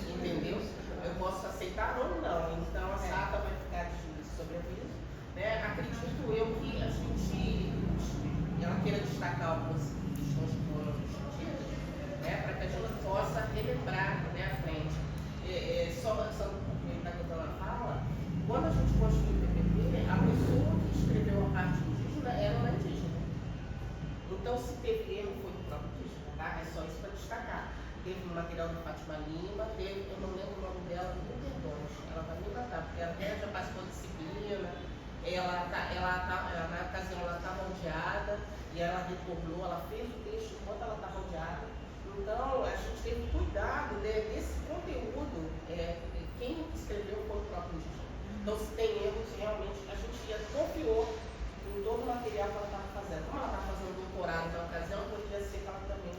Entendeu? Eu posso aceitar ou não. Então, essa ata vai ficar de sobreaviso. Né? Acredito eu que a gente ela queira destacar algumas questões que foram discutidas, né? Para que a gente possa relembrar, né, à frente. Só complementar o que ela fala, quando a gente construiu o PPP, a pessoa que escreveu a parte indígena era uma indígena. Então, se teve erro, foi do próprio indígena, tá? É só isso para destacar. Teve o material da Fátima Lima, eu não lembro o nome dela, não perdões. Ela vai me matar, porque ela já participou de disciplina, na ocasião ela estava rodeada e ela retornou, ela fez o texto enquanto ela está rodeada. Então, a gente teve cuidado desse conteúdo, quem escreveu foi o próprio indígena. Então, se tem erros, realmente, a gente confiou em todo o material que ela estava fazendo. Como ela estava fazendo doutorado na ocasião, poderia ser que ela também.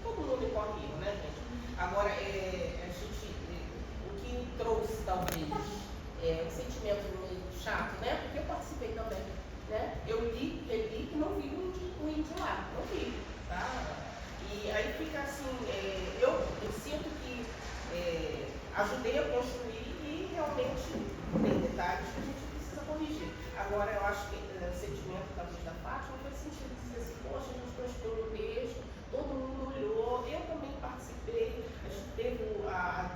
Todo mundo corre erro, né, gente? Agora, o que trouxe, talvez, um sentimento meio chato, né? Porque eu participei também, né? Eu li que não vi o índio lá, não vi, tá? E aí fica assim, eu sinto que ajudei a construir e realmente tem detalhes que a gente precisa corrigir. Agora, eu acho que o sentimento talvez da Fátima foi sentido de dizer assim, poxa, a gente construiu o texto, todo mundo olhou, eu também participei, a gente teve a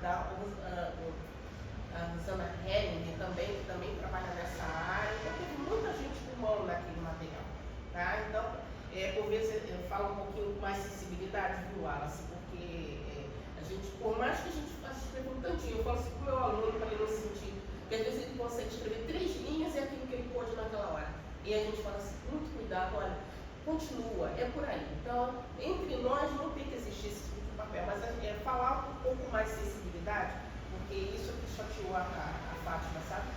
Rosana Henning também, que também trabalha nessa área, então teve muita gente com mão naquele material, tá? Então, por vezes eu falo um pouquinho com mais sensibilidade, viu, Wallace? Porque a gente, por mais que a gente faça escrever um tantinho, eu falo assim pro meu aluno para ele não sentir, porque às vezes ele consegue escrever 3 linhas e é aquilo que ele pôde naquela hora. E a gente fala assim, muito cuidado, olha, continua, é por aí. Então, entre nós não tem que existir esse tipo de papel, mas falar com um pouco mais de sensibilidade, porque isso que chateou a Fátima, sabe?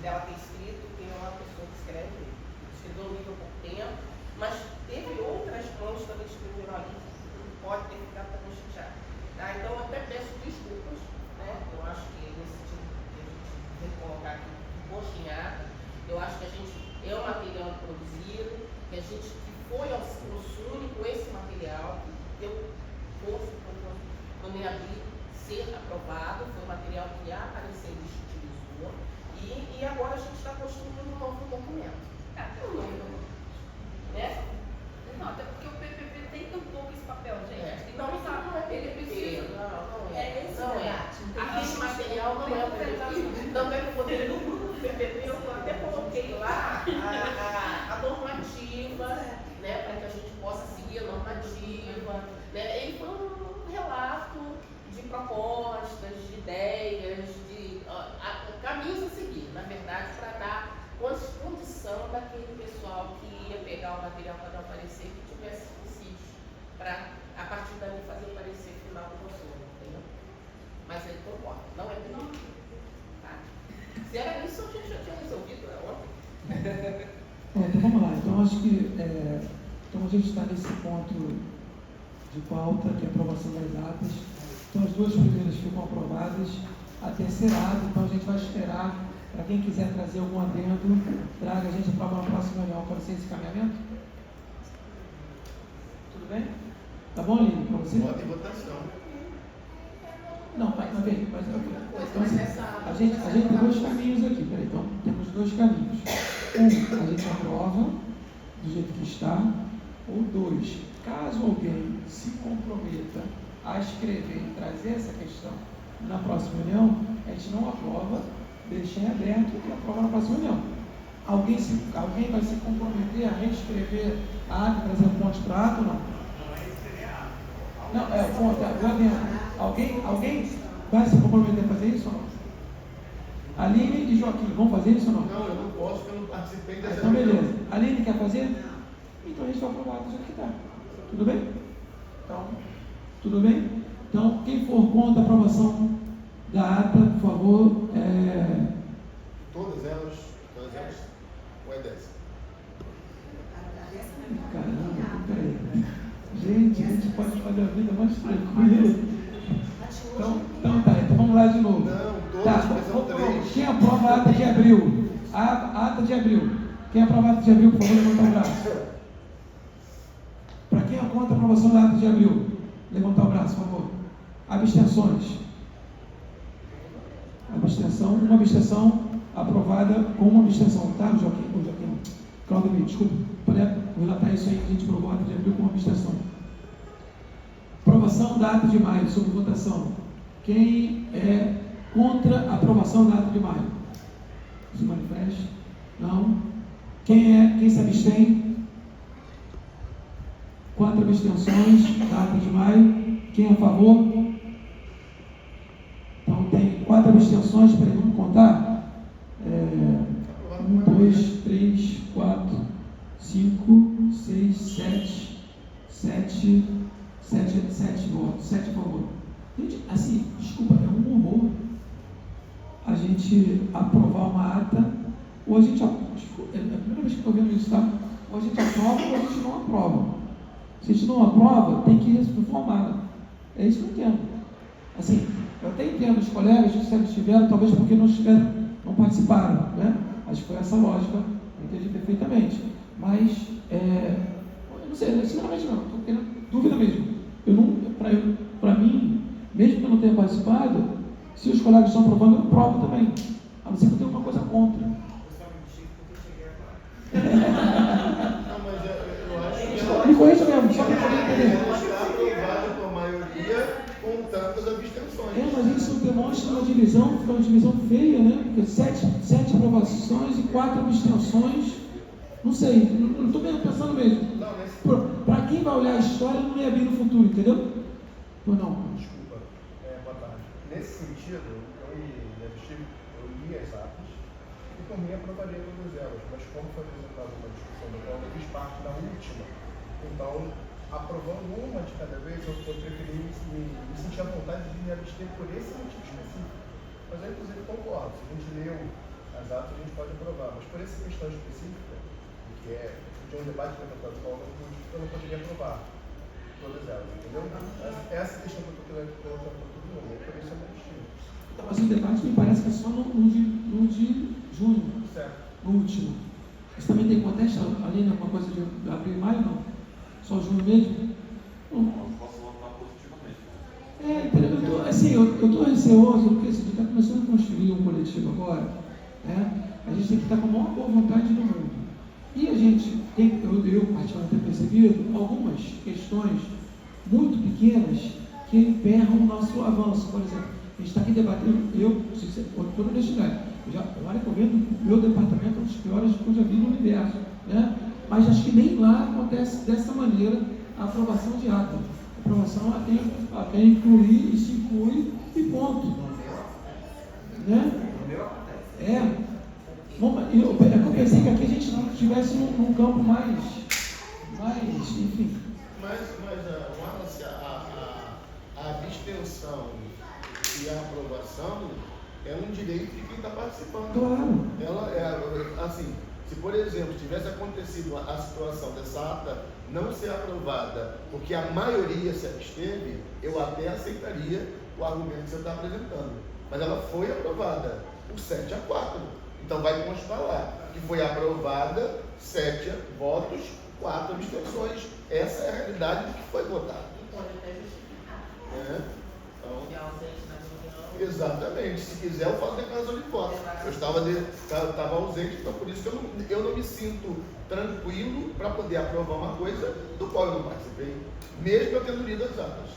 Dela ter escrito, que é uma pessoa que escreveu um livro há pouco tempo, mas teve outras mãos também que escreveram ali, que pode ter ficado também chateado. Tá? Então, eu até peço desculpas, né? Eu acho que nesse tipo que a gente tem que colocar aqui, postinhada, eu acho que a gente é um material produzido, que a gente foi ao Sul com esse material, que deu força quando eu abri ser aprovado, foi um material que a Apareceu utilizou, e agora a gente está construindo um novo documento. Né? Não, até porque o PPP tem um pouco esse papel, gente. Não, isso não é PPP. Não é. Aquele material não é o PPP. Também no poder do grupo do PPP, eu até coloquei lá a Então vamos lá. Então acho que então a gente está nesse ponto de pauta, que é a aprovação das atas. Então as duas primeiras ficam aprovadas, a terceira ata, então a gente vai esperar para quem quiser trazer algum adendo, traga, a gente aprova na próxima reunião. Pode ser esse caminhamento? Tudo bem? Tá bom, Aline, para você? Bota em votação. Não, mas então, a gente tem dois caminhos aqui, peraí, então temos dois caminhos. Um, a gente aprova do jeito que está, ou dois, caso alguém se comprometa a escrever e trazer essa questão na próxima reunião, a gente não aprova, deixa em aberto e aprova na próxima reunião. Alguém vai se comprometer a reescrever a ata, trazer pontos para a ata ou não? Não, ponto, lá dentro. Alguém vai se comprometer a fazer isso ou não? Aline e Joaquim, vão fazer isso ou não? Não, eu não posso, porque eu não participei dessa então, beleza. Aline quer fazer? Então a gente vai aprovar do jeito que está. Tudo bem? Então, tudo bem? Então, quem for contra a aprovação da ata, por favor, Todas elas, ou é 10? Caramba, peraí. Gente, a gente pode fazer a vida mais tranquila. Então vamos lá de novo. Quem aprova a ata de abril? A ata de abril. Quem aprova a ata de abril, por favor, levantar o braço. Para quem é contra a aprovação da ata de abril, levantar o braço, por favor. Abstenções. Abstenção, uma abstenção aprovada com uma abstenção, tá, Joaquim? Claudio, desculpa, pode relatar isso aí que a gente aprovou a ata de abril com uma abstenção. Aprovação da ata de maio, sobre votação. Quem é contra a aprovação da ata de maio? Se manifeste? Não. Quem se abstém? 4 abstenções da ata de maio. Quem é a favor? Então tem 4 abstenções, peraí, vamos contar? 1, 2, 3, 4, 5, 6, 7 votos, 7 a favor. Gente, assim, desculpa, é um horror a gente aprovar uma ata, ou a gente, é a primeira vez que estou vendo isso, tá? Ou a gente aprova ou a gente não aprova. Se a gente não aprova, tem que reformar. É isso que eu entendo. Assim, eu até entendo os colegas que estiveram, talvez porque não participaram, né? Acho que foi essa lógica, eu entendi perfeitamente. Mas, eu não sei, sinceramente não, estou tendo dúvida mesmo. Para mim, mesmo que eu não tenha participado, se os colegas estão aprovando, eu provo também. A não ser que eu tenha alguma coisa contra. Não, mas eu acho que me corrija mesmo, só para poder entender. Ela está aprovada por maioria com tantas abstenções. Mas isso demonstra uma divisão feia, né? Porque 7 aprovações e 4 abstenções. Não sei, não estou pensando mesmo. Para quem vai olhar a história, não ia abrir no futuro, entendeu? Ou não? Desculpa, boa tarde. Nesse sentido, eu li as atas e por mim aprovaria todas elas, mas como foi apresentada uma discussão da qual eu fiz parte da última, então, aprovando uma de cada vez, eu preferi me sentir à vontade de me abster por esse motivo específico. Mas eu, inclusive, concordo. Se a gente leu as atas, a gente pode aprovar, mas por essa questão específica, que é de um debate contratual, eu não poderia aprovar todas elas, entendeu? Essa questão que eu estou colocando para todo mundo, por isso eu me abstive. Mas o debate me parece que é só no de junho, certo. No último. Você também tem contexto ali, alguma coisa de abril e maio, não? Só junho mesmo? Não posso votar positivamente. Eu estou receoso, porque a gente está começando a construir um coletivo agora, né? A gente tem que estar com a maior boa vontade do mundo. E a gente tem, eu particularmente tenho percebido, algumas questões muito pequenas que emperram o nosso avanço. Por exemplo, a gente está aqui debatendo, quando eu estiver, olha que eu vejo, meu departamento é um dos piores que eu já vi no universo, né? Mas acho que nem lá acontece dessa maneira a aprovação de ata. A aprovação ela tem incluir e se inclui e ponto. Né? Eu pensei que aqui a gente estivesse num campo mais, enfim. Mas Wallace, a abstenção e a aprovação é um direito de quem está participando. Claro. Ela assim, Se, por exemplo, tivesse acontecido a situação dessa ata não ser aprovada porque a maioria se absteve, eu até aceitaria o argumento que você está apresentando. Mas ela foi aprovada por 7-4. Então vai constar lá que foi aprovada 7 votos, 4 abstenções. Essa é a realidade do que foi votado. E pode até justificar. Então, E ausente na reunião. exatamente. Se quiser, eu faço declaração de voto. Eu estava ausente, então por isso que eu não me sinto tranquilo para poder aprovar uma coisa do qual eu não participei, mesmo eu tendo lido as atas.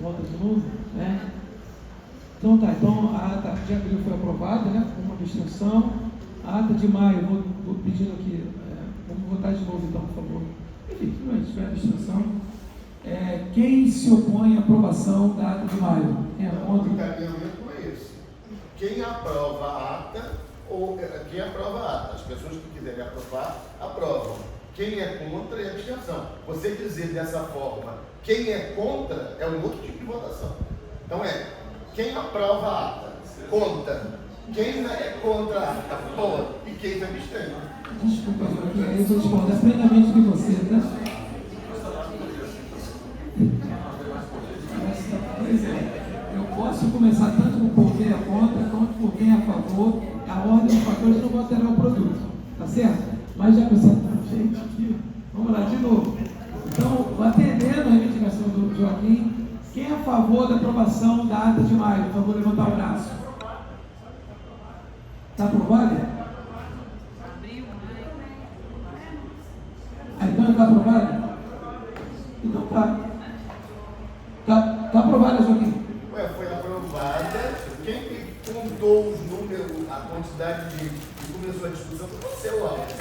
Volta de novo? Então tá, então a ata de abril foi aprovada, né? Com uma abstenção. A ata de maio, vou pedindo aqui, vamos votar de novo então, por favor. Enfim, se tiver abstenção. Quem se opõe à aprovação da ata de maio? O encaminhamento é esse. Quem aprova a ata, ou quem aprova a ata, as pessoas que quiserem aprovar, aprovam. Quem é contra é abstenção. Você dizer dessa forma, quem é contra, é um outro tipo de votação. Então quem aprova a ata, conta. Quem é contra a ata, apoia. E quem se abstém. Desculpa, eu vou discordar plenamente de você, né? Eu posso começar tanto por quem é contra, quanto por quem é a favor. A ordem dos fatores não alterará o produto, tá certo? Mas já pensando, gente, aqui, vamos lá de novo. Então, atendendo a reivindicação do Joaquim, quem é a favor da aprovação da ata de maio? Por favor, levantar o braço. Está aprovada? Então está aprovada? Então tá. Está aprovada, Joaquim? Foi aprovada. Quem contou os números, a quantidade de começou a discussão foi você, Alves.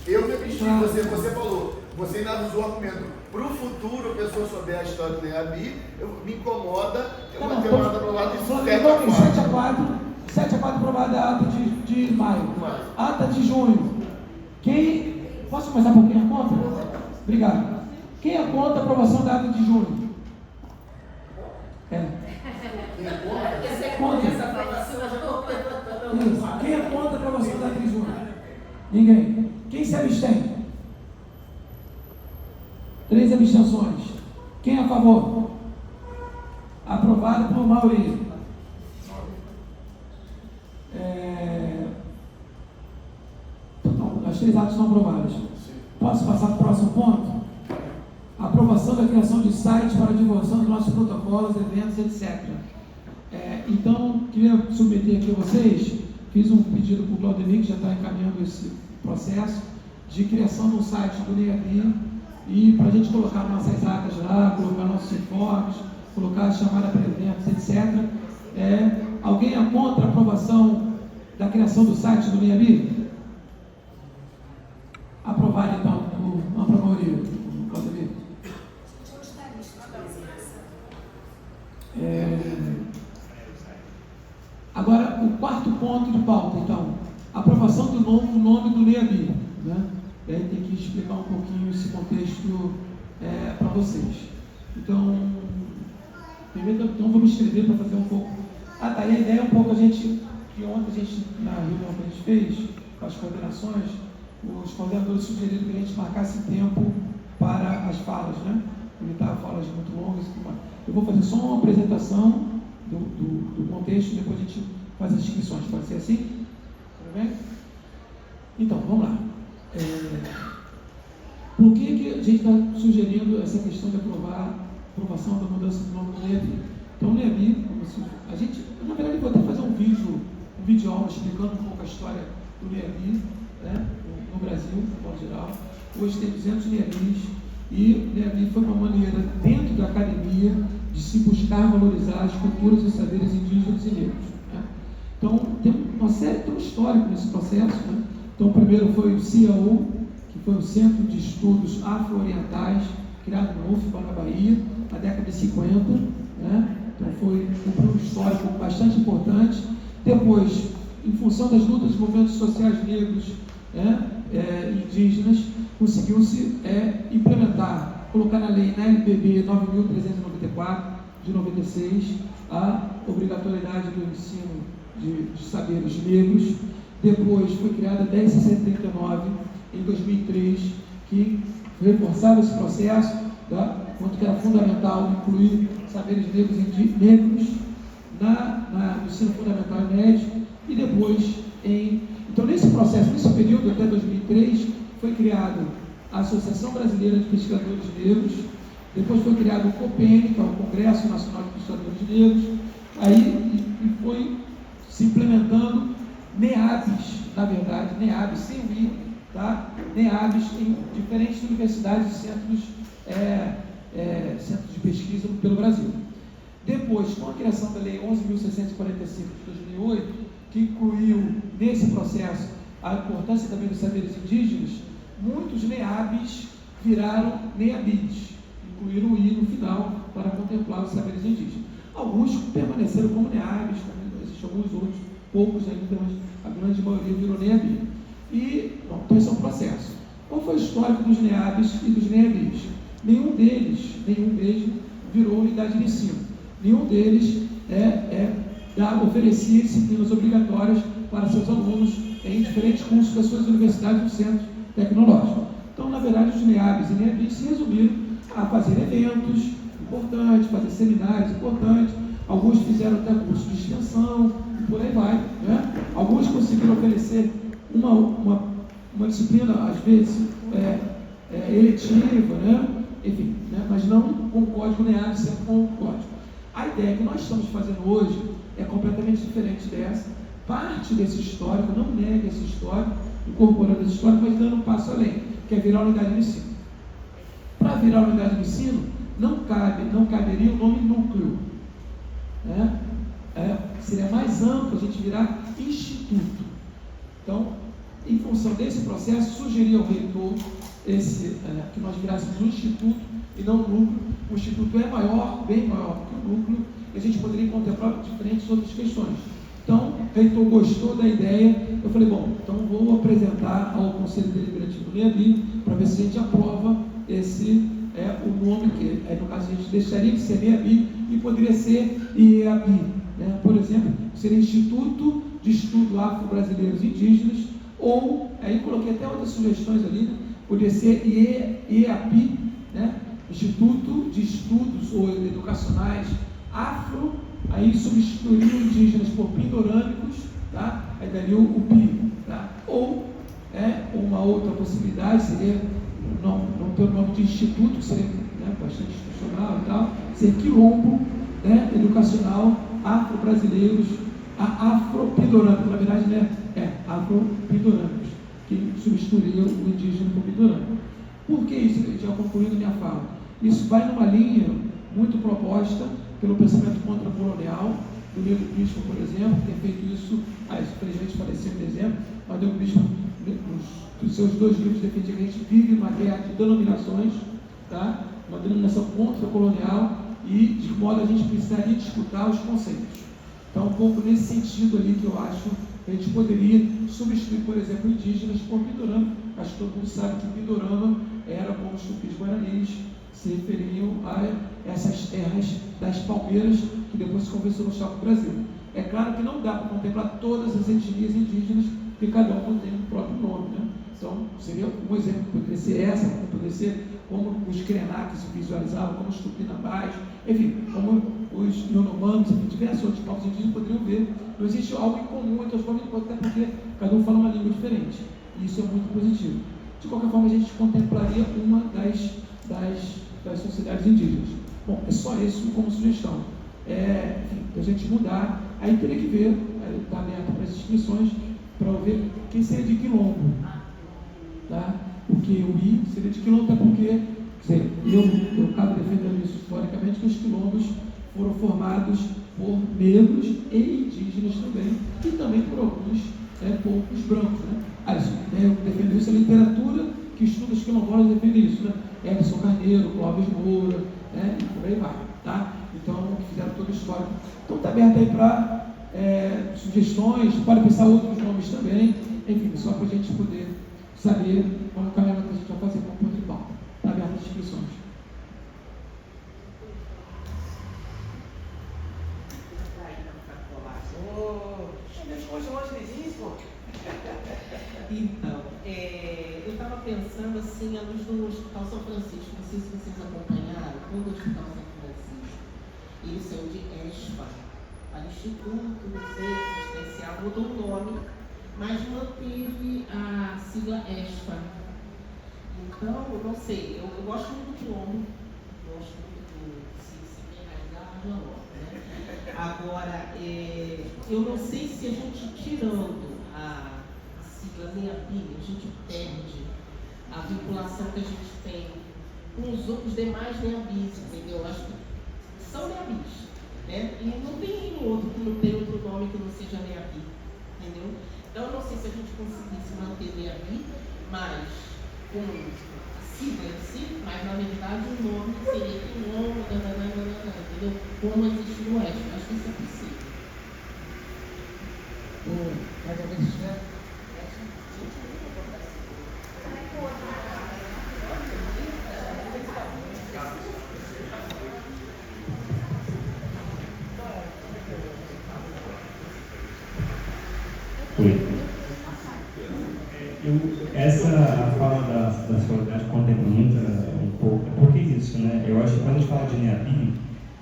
Eu me abstive, você falou, você ainda usou o argumento. Para o futuro, a pessoa souber a história do NEABI, me incomoda, eu vou ter uma ata aprovada de 7-4 aprovada a ata de maio. Ata de junho. Posso começar por quem é contra? Obrigado. Quem é contra a aprovação da ata de junho? Contra. Isso. Quem é contra a aprovação da ata de junho? Ninguém. Quem se abstém? 3 abstenções. Quem é a favor? Aprovado por maioria. Então, as 3 atas estão aprovadas. Posso passar para o próximo ponto? Aprovação da criação de sites para divulgação dos nossos protocolos, eventos, etc. Então, queria submeter aqui a vocês, fiz um pedido para o Claudemir, que já está encaminhando esse processo, de criação de um site do NEABI, e para a gente colocar nossas atas lá, colocar nossos informes, colocar a chamada para eventos, etc. Alguém é contra a aprovação da criação do site do NEABI? Aprovado então, por ampla maioria, Claudemir. Agora, o quarto ponto de pauta, então, aprovação do novo nome do NEABI, né? E aí tem que explicar um pouquinho esse contexto para vocês. Então, primeiro, vou me inscrever para fazer um pouco. E a ideia é um pouco que ontem na reunião que a gente fez, com as coordenações, os coordenadores sugeriram que a gente marcasse tempo para as falas, né? Evitar falas muito longas e tudo mais. Eu vou fazer só uma apresentação do contexto e depois a gente faz as inscrições. Pode ser assim? Tudo bem? Então, vamos lá. Por que a gente está sugerindo essa questão de aprovação da mudança do nome do NEABI? Então, o NEABI, a gente, na verdade, eu vou até fazer um vídeo aula explicando um pouco a história do NEABI, né, no Brasil, no modo geral. Hoje tem 200 NEABIs e o NEABI foi uma maneira, dentro da academia, de se buscar valorizar as culturas e saberes indígenas e negros. Né? Então, tem um histórico nesse processo. Né? Então, o primeiro foi o CIAU, que foi o Centro de Estudos Afro-Orientais, criado no UFBA, na Bahia, na década de 50. Né? Então, foi um histórico bastante importante. Depois, em função das lutas dos movimentos sociais negros, indígenas, conseguiu-se implementar, colocar na lei, na LPB 9.394, de 96, a obrigatoriedade do ensino de saberes negros. Depois foi criada a 10.639 em 2003, que reforçava esse processo, tá? Quanto que era fundamental incluir saberes negros no ensino fundamental e médio. E depois, então nesse processo, nesse período até 2003, foi criado a Associação Brasileira de Pesquisadores Negros, depois foi criado o COPEN, que é o Congresso Nacional de Pesquisadores Negros, aí e foi se implementando NEABs, na verdade, NEABs sem o I, tá? NEABs em diferentes universidades e centros de pesquisa pelo Brasil. Depois, com a criação da Lei 11.645 de 2008, que incluiu nesse processo a importância também dos saberes indígenas, muitos NEABs viraram NEABIDs, incluíram o I no final para contemplar os saberes indígenas. Alguns permaneceram como NEABs, existem alguns outros, poucos ainda, mas a grande maioria virou NEABI. Então esse é um processo. Qual foi o histórico dos NEABs e dos NEABIs? Nenhum mesmo, virou unidade de ensino. Nenhum deles oferecia disciplinas obrigatórias para seus alunos em diferentes cursos das suas universidades no centro tecnológico. Então, na verdade, os NEABs e NEABIs se resumiram a fazer eventos importantes, fazer seminários importantes. Alguns fizeram até curso de extensão e por aí vai, né? Alguns conseguiram oferecer uma disciplina, às vezes, eletiva, né? Enfim, né? Mas não com o código NEAB, sempre com o código. A ideia que nós estamos fazendo hoje é completamente diferente dessa. Parte desse histórico, não nega esse histórico, incorporando esse histórico, mas dando um passo além, que é virar unidade de ensino. Para virar unidade de ensino, não caberia o nome núcleo. Né? Seria mais amplo a gente virar instituto. Então, em função desse processo, sugeri ao reitor que nós virássemos um instituto e não um núcleo. O instituto é maior, bem maior que o núcleo, e a gente poderia contemplar diferentes outras questões. Então, o reitor gostou da ideia, eu falei, bom, então vou apresentar ao Conselho Deliberativo do NEABI para ver se a gente aprova o nome que, no caso, a gente deixaria de ser NEABI e poderia ser IEABI. Né? Por exemplo, seria Instituto de Estudo Afro-Brasileiros Indígenas, ou, aí coloquei até outras sugestões ali, né? Poderia ser IEAPI, né? Instituto de Estudos ou Educacionais Afro, aí substituiria indígenas por pindorâmicos, tá? Aí daria o PI, tá? Ou uma outra possibilidade seria não ter o nome de instituto, que seria, né, bastante institucional e tal, seria Quilombo, né, Educacional Afro-Brasileiros, Afro-Pindorâmicos, na verdade, né, Afro-Pindorâmicos, que substituiria o indígena por pindorâmico. Por que isso? Já concluindo minha fala. Isso vai numa linha muito proposta pelo pensamento contracolonial do Nego Bispo, por exemplo, que tem feito isso, infelizmente faleceu em dezembro, mas o Nego Bispo, nos seus 2 livros, defende que a gente vive uma guerra de denominações, tá? Uma denominação contracolonial, e de modo a gente precisaria disputar os conceitos. Então, um pouco nesse sentido ali que eu acho que a gente poderia substituir, por exemplo, indígenas por Pindorama. Acho que todo mundo sabe que Pindorama era como os tupis guaranis se referiam a essas terras das palmeiras que depois se conversou no Chaco Brasil. É claro que não dá para contemplar todas as etnias indígenas, porque cada uma tem o próprio nome, né? Então, seria um exemplo, poderia ser essa, poderia ser como os Krenak se visualizavam, como os Tupinambás, enfim, como os Yonomamis, diversos outros povos indígenas poderiam ver. Não existe algo em comum entre os povos, até porque cada um fala uma língua diferente. E isso é muito positivo. De qualquer forma, a gente contemplaria uma das sociedades indígenas. Bom, é só isso como sugestão. Enfim, para a gente mudar, aí teria que ver, está aberto para as inscrições, para ver quem seria de Quilombo. Tá? Porque o I seria de Quilombo, até porque, eu acabo defendendo isso historicamente, que os quilombos foram formados por negros e indígenas também, e também por alguns poucos brancos. Né? Eu defendo isso, a literatura que estuda os quilombolas defende isso, né? Edson Carneiro, Clóvis Moura, né? E por aí vai. Tá? Então, fizeram todo o histórico. Então, está aberto aí para sugestões, pode pensar outros nomes também, enfim, só para a gente poder saber qual é o caminho que a gente vai fazer com o ponto de pauta. Está aberto as inscrições. Hoje, pô. Então, eu estava pensando assim, à luz do Hospital São Francisco, não sei se vocês acompanharam, todo o Hospital São Francisco, ele saiu de ESPA para Instituto Especial, mudou o nome, mas manteve a sigla ESPA. Então, eu não sei, eu gosto muito do homem, gosto muito do se enraizar na logo, né? Agora, eu não sei se a gente tirando a sigla NEABI, a gente perde a vinculação que a gente tem com os demais NEABIs, entendeu? Eu acho que são NEABIs, né? E não tem nenhum outro que não tem outro nome que não seja NEABI, entendeu? Então, eu não sei se a gente conseguisse manter NEABI, mas com a sigla em si, mas na verdade o nome seria Quilombo, entendeu? Como existe no Oeste. Eu acho que isso é possível. Mais alguém estiver? Essa fala da sororidade contempla muito um pouco. Por que isso, né? Eu acho que quando a gente fala de NEABI,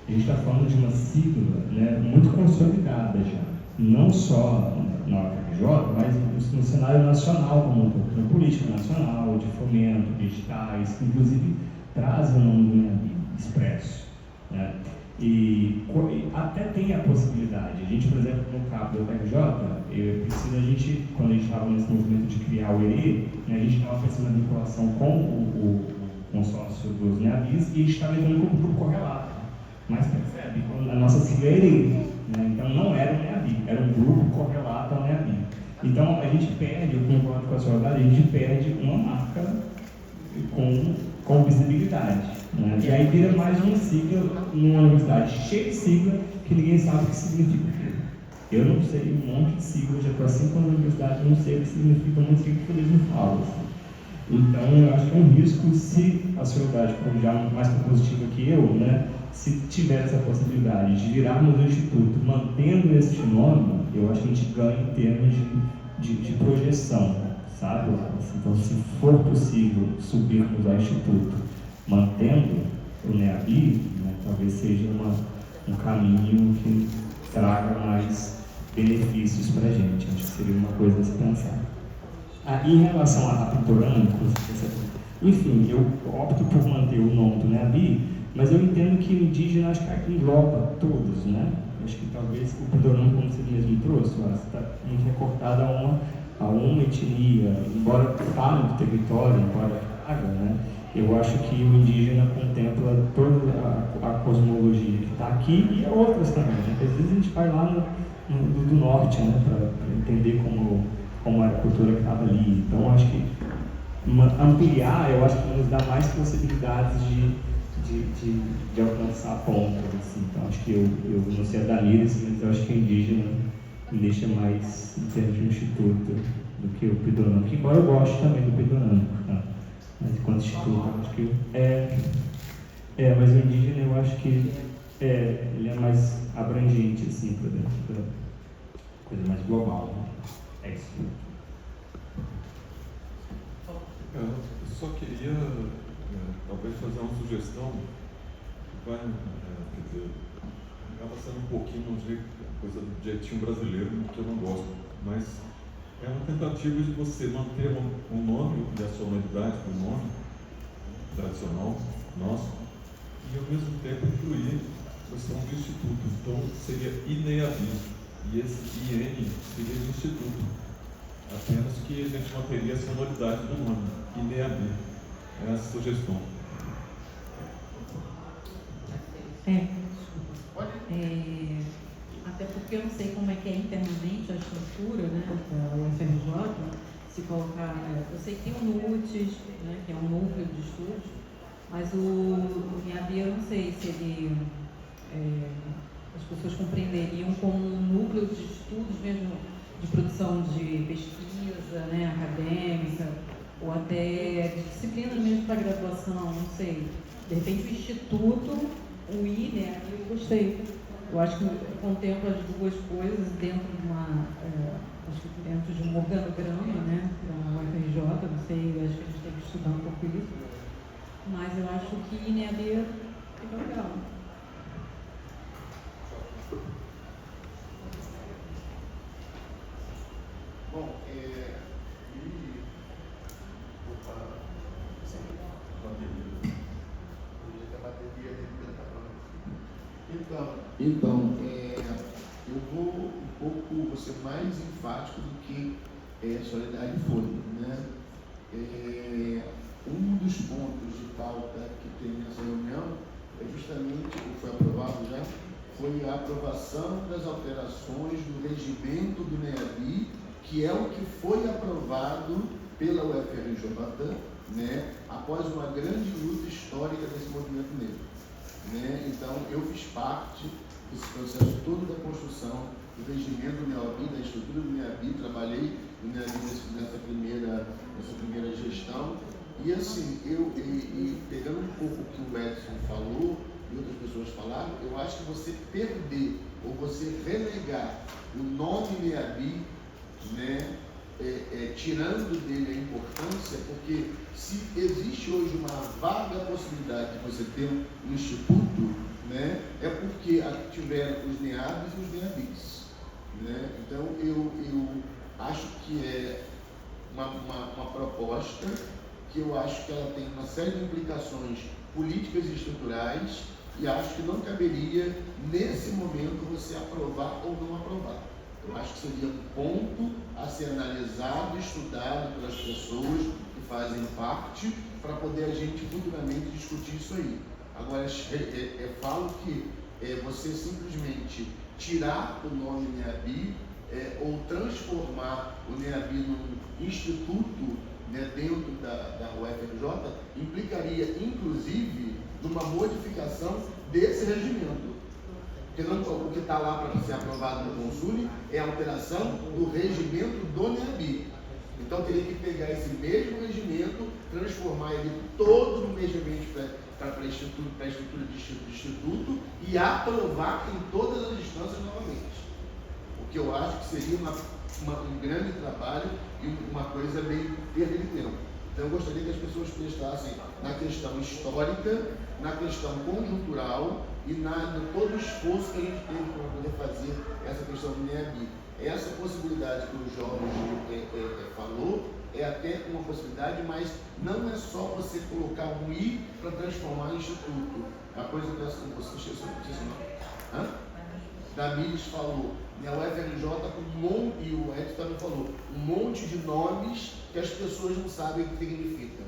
a gente está falando de uma sigla, né, muito consolidada já. Não só na UFRJ, mas no cenário nacional, como na política nacional, de fomento, de editais, que inclusive traz o nome do NEABI expresso, né? E até tem a possibilidade. A gente, por exemplo, no caso do UFRJ, a gente, quando a gente estava nesse movimento de criar o ERE, né, a gente estava fazendo uma vinculação com o consórcio dos NEABIs e a gente estava levando como grupo correlato. Mas percebe, a nossa sigla é ERE, né, então não era um NEABI, era um grupo correlato ao NEABI. Então a gente perde, eu concordo com a sua verdade, a gente perde uma marca com visibilidade. Né? E aí vira mais uma sigla numa universidade cheia de sigla que ninguém sabe o que significa. Eu não sei um monte de sigla, já estou há 5 anos na universidade, não sei o que significa um monte de sigla que eles me falam. Assim. Então eu acho que é um risco se a sociedade for já mais propositiva que eu, né? Se tiver essa possibilidade de virarmos o instituto mantendo este nome, eu acho que a gente ganha em termos de projeção, sabe? Então se for possível subirmos ao instituto mantendo o NEABI, né, talvez seja um caminho que traga mais benefícios para a gente. Acho que seria uma coisa a se pensar. Em relação a pictográficos, enfim, eu opto por manter o nome do NEABI, mas eu entendo que o indígena acho que engloba todos, né? Acho que talvez o pictograma, como você mesmo trouxe, está muito recortado a uma etnia, embora fale do território, embora traga, né? Eu acho que o indígena contempla toda a cosmologia que está aqui e outras também, né? Às vezes a gente vai lá do norte, né? Para entender como era a cultura que estava ali. Então, acho que ampliar, eu acho que nos dá mais possibilidades de alcançar pontos. Assim. Então, acho que eu não sei a Danires, mas eu acho que o indígena me deixa mais em termos de instituto do que o pidonâmico, embora eu goste também do pidonâmico, tá? Mas enquanto instituto, acho que mas o indígena eu acho que ele é mais abrangente, assim, para dentro da coisa mais global, né? É isso. Eu só queria talvez fazer uma sugestão que vai, quer dizer, acaba sendo um pouquinho coisa do jeitinho brasileiro, que eu não gosto, mas é uma tentativa de você manter um nome e a sonoridade do nome tradicional nosso e ao mesmo tempo incluir a questão do instituto. Então seria INEABI e esse IN seria do instituto, apenas que a gente manteria a sonoridade do nome, INEABI. É a sugestão. Até porque eu não sei como é que é internamente a estrutura, né, da UFRJ, se colocar, eu sei que tem o NUTES, né, que é um núcleo de estudos, mas o NEABI eu não sei se ele, as pessoas compreenderiam como um núcleo de estudos mesmo, de produção de pesquisa, né, acadêmica, ou até de disciplina mesmo para graduação, não sei. De repente o instituto, o I, né, eu gostei. Eu acho que contempla as duas coisas dentro de uma acho que dentro de um organograma, né, para a UFRJ, não sei, acho que a gente tem que estudar um pouco isso, mas eu acho que INEAD é legal. Bom, Então, eu vou um pouco ser mais enfático do que Solidariedade foi, né? Um dos pontos de pauta que tem nessa reunião é justamente, o que foi aprovado já, foi a aprovação das alterações do regimento do NEABI, que é o que foi aprovado pela UFRJ, né, após uma grande luta histórica desse movimento negro. Né? Então, eu fiz parte desse processo todo da construção do regimento do NEABI, da estrutura do NEABI, trabalhei no NEABI nessa primeira gestão. E assim, pegando um pouco o que o Edson falou e outras pessoas falaram, eu acho que você perder ou você relegar o nome NEABI, né, tirando dele a importância, porque se existe hoje uma vaga possibilidade de você ter um instituto, né, é porque tiveram os NEABs e os NEABIs. Né? Então, eu acho que é uma proposta que eu acho que ela tem uma série de implicações políticas e estruturais e acho que não caberia, nesse momento, você aprovar ou não aprovar. Eu acho que seria um ponto a ser analisado, estudado pelas pessoas que fazem parte, para poder a gente futuramente discutir isso aí. Agora, falo que você simplesmente tirar o nome NEABI ou transformar o NEABI num instituto, né, dentro da UFRJ, implicaria, inclusive, numa modificação desse regimento. Porque o que está lá para ser aprovado no Consule é a alteração do regimento do NEABI. Então, teria que pegar esse mesmo regimento, transformar ele todo no mesmo regimento para a estrutura de instituto e aprovar em todas as instâncias novamente. O que eu acho que seria um grande trabalho e uma coisa bem perda de tempo. Então, eu gostaria que as pessoas prestassem na questão histórica, na questão conjuntural e no todo o esforço que a gente teve para poder fazer essa questão do NEABI. Essa possibilidade que o Jorge falou é até uma possibilidade, mas não é só você colocar um I para transformar em instituto. A coisa que você esqueceu, Damires falou, né, a UFRJ com e o Edson também falou, um monte de nomes que as pessoas não sabem o que significa.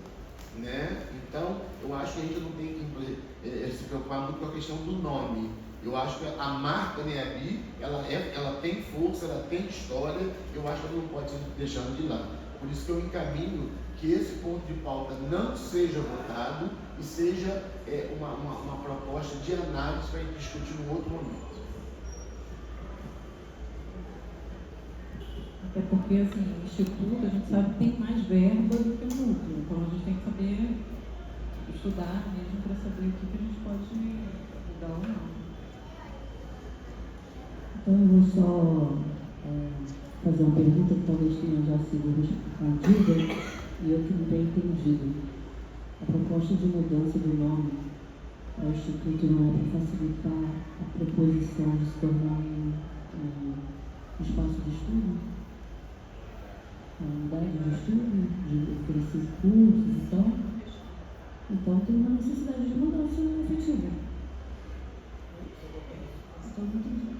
Né? Então, eu acho que a gente não tem que se preocupar muito com a questão do nome. Eu acho que a marca NEABI, ela tem força, ela tem história, eu acho que ela não pode ser deixada de lado. Por isso que eu encaminho que esse ponto de pauta não seja votado e seja uma proposta de análise para a gente discutir num outro momento. Até porque, assim, o Instituto, a gente sabe que tem mais verba do que o núcleo, então a gente tem que saber estudar mesmo para saber o que a gente pode mudar ou não. Então, eu vou só fazer uma pergunta que talvez tenha já sido respondida e eu que não tenho entendido. A proposta de mudança do nome ao Instituto não é para facilitar a proposição de se tornar um espaço de estudo? A unidade de estudo, de oferecer cursos, então tem uma necessidade de mudança efetiva. Então, não entendi.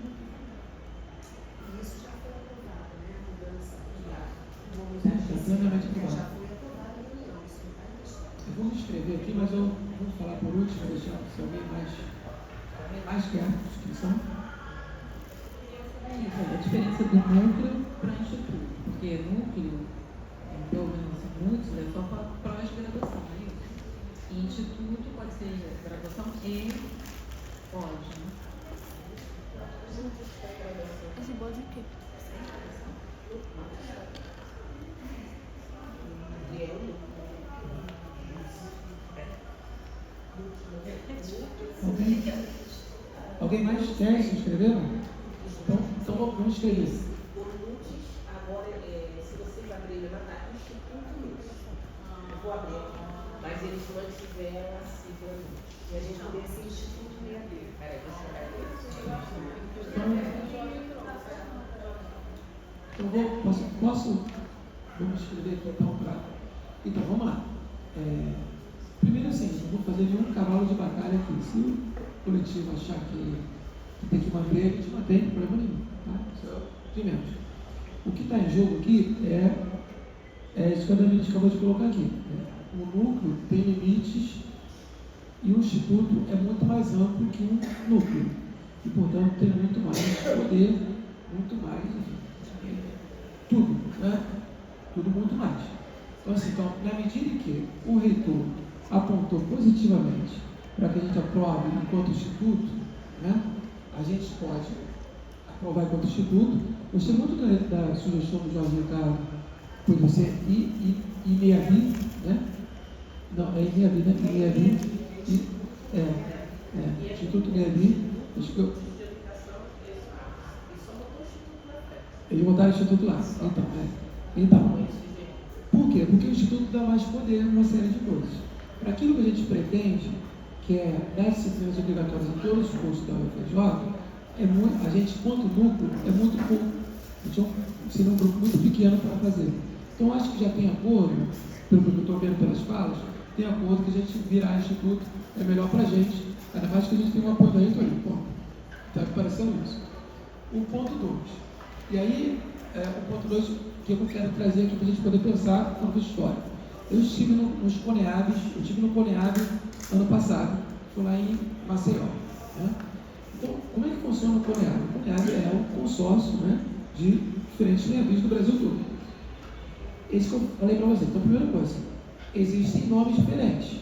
Isso já foi aprovado, né? A mudança plenamente aprovado. já foi aprovado em reunião, isso não está em questão. Eu vou me escrever aqui, mas eu vou falar por último, deixar se alguém mais quer inscrição. A diferença do núcleo para o instituto, porque núcleo, pelo menos muitos, é só para pós-graduação, é isso. E instituto pode ser graduação e pode, né? Esse bode o quê? Alguém mais quer se inscrever? Não? Então vamos inscrever-se. vou abrir aqui, mas eles mantiveram a sigla NUC. E a gente não desse Instituto NEAB. Peraí, deixa eu Então, vamos escrever aqui então para. Então, vamos lá. Primeiro assim, não vou fazer nenhum cavalo de batalha aqui. Se o coletivo achar que tem que manter, a gente mantém, não tem problema nenhum. Tá? Isso é de menos. O que está em jogo aqui é isso que a Dani acabou de colocar aqui. O núcleo tem limites e o instituto é muito mais amplo que um núcleo. E, portanto, tem muito mais poder, muito mais, enfim, tudo, né? Tudo muito mais. Então, na medida em que o reitor apontou positivamente para que a gente aprove enquanto instituto, né? A gente pode aprovar enquanto instituto. Gostei muito da sugestão do Jorge Ricardo, por você INEAB, né? Não, é INEAB, né? INEAB, Instituto INEAB, acho que eles botaram o instituto lá. Então, por quê? Porque o instituto dá mais poder em uma série de coisas. Para aquilo que a gente pretende, que é 10 disciplinas obrigatórias em todos os cursos da UFRJ, a gente, quanto núcleo, é muito pouco. Então, seria um grupo muito pequeno para fazer. Então, acho que já tem acordo, pelo que eu estou vendo pelas falas, tem acordo que a gente virar instituto é melhor para a gente, ainda mais que a gente tem um apoio da reitoria. Está parecendo isso. O ponto 2. E aí, o ponto 2 que eu quero trazer aqui para a gente poder pensar no histórico. Eu estive nos CONEABs, eu estive no CONEAB ano passado, fui lá em Maceió. Né? Então, como é que funciona o CONEAB? O CONEAB é um consórcio, né, de diferentes NEABs do Brasil todo. Esse que eu falei para vocês. Então, primeira coisa, existem nomes diferentes.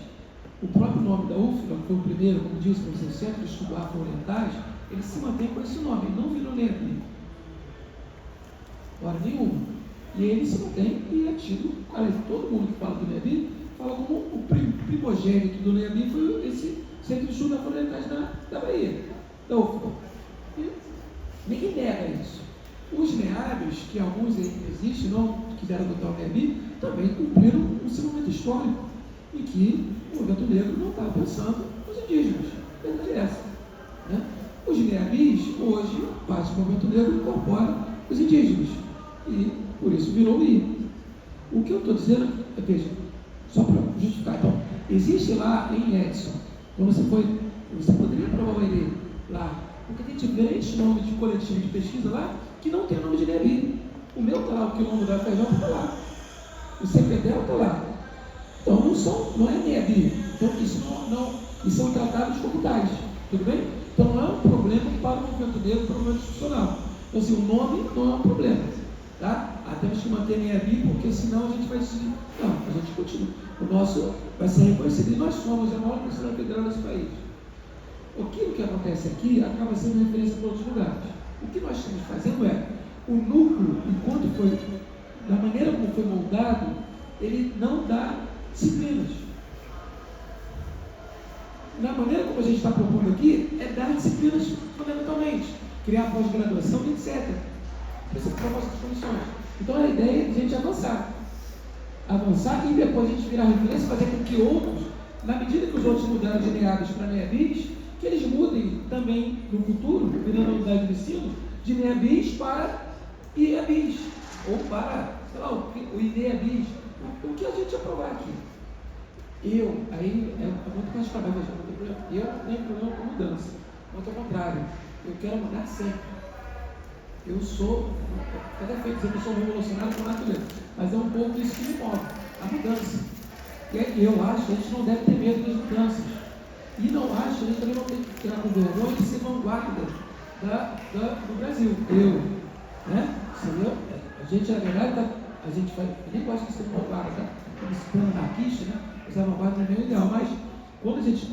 O próprio nome da UFBA, que foi o primeiro, como disse para vocês, Centro de Estudo Afro-Orientais, ele se mantém com esse nome, ele não virou NEAB. Hora nenhuma. E ele se mantém e é tido, todo mundo que fala do NEAB, fala como o primogênito do NEAB foi esse Centro de Estudo Afro-Orientais da Bahia, da UFBA. E ninguém nega isso. Os NEABs, que alguns existem, não quiseram adotar o NEAB, também cumpriram um seu momento histórico, em que o movimento negro não estava pensando nos indígenas. A verdade é essa. Né? Os NEABs, hoje, parte do movimento negro incorpora os indígenas. E por isso virou o I. O que eu estou dizendo é, veja, só para justificar, então, existe lá em Edson, quando você poderia aprovar o ERE lá, porque tem diferentes nomes de coletivo de pesquisa lá que não tem nome de NEAB. O meu está lá, o quilombo da Feijão está lá. O CPDEL está lá. Então não é NEAB. Então isso são tratados como tais. Tudo bem? Então não é um problema para o movimento negro, para o movimento institucional. Então assim, o nome não é um problema. Tá? Temos que manter NEAB, porque senão a gente vai se... Não, a gente continua. O nosso vai ser reconhecido. E nós somos a maior universidade federal desse país. Aquilo que acontece aqui acaba sendo referência para outros lugares. O que nós estamos fazendo é, o núcleo, enquanto foi, da maneira como foi moldado, ele não dá disciplinas. Na maneira como a gente está propondo aqui, é dar disciplinas fundamentalmente, criar pós-graduação, etc. Essa é a proposta das condições. Então a ideia é a gente avançar e depois a gente virar referência, fazer com que outros, na medida que os outros mudaram de NEABs para NEABs, que eles mudem também no futuro, virando a unidade de ensino, de NEABs para IEABs, ou para, sei lá, o INEABs, o que a gente aprovar aqui. Aí é muito mais trabalho, eu não tenho problema com mudança, muito ao contrário, eu quero mudar sempre. Eu sou, até feito dizer que eu sou revolucionário por natureza, mas é um pouco isso que me move, a mudança. E eu acho que a gente não deve ter medo das mudanças. E não acho que a gente também não tem que tirar com vergonha de ser vanguarda do Brasil. Né? A gente, na verdade, eu nem gosto de ser vanguarda, tá? Como disciplina anarquista, né? Essa vanguarda não é meu ideal, mas quando a gente,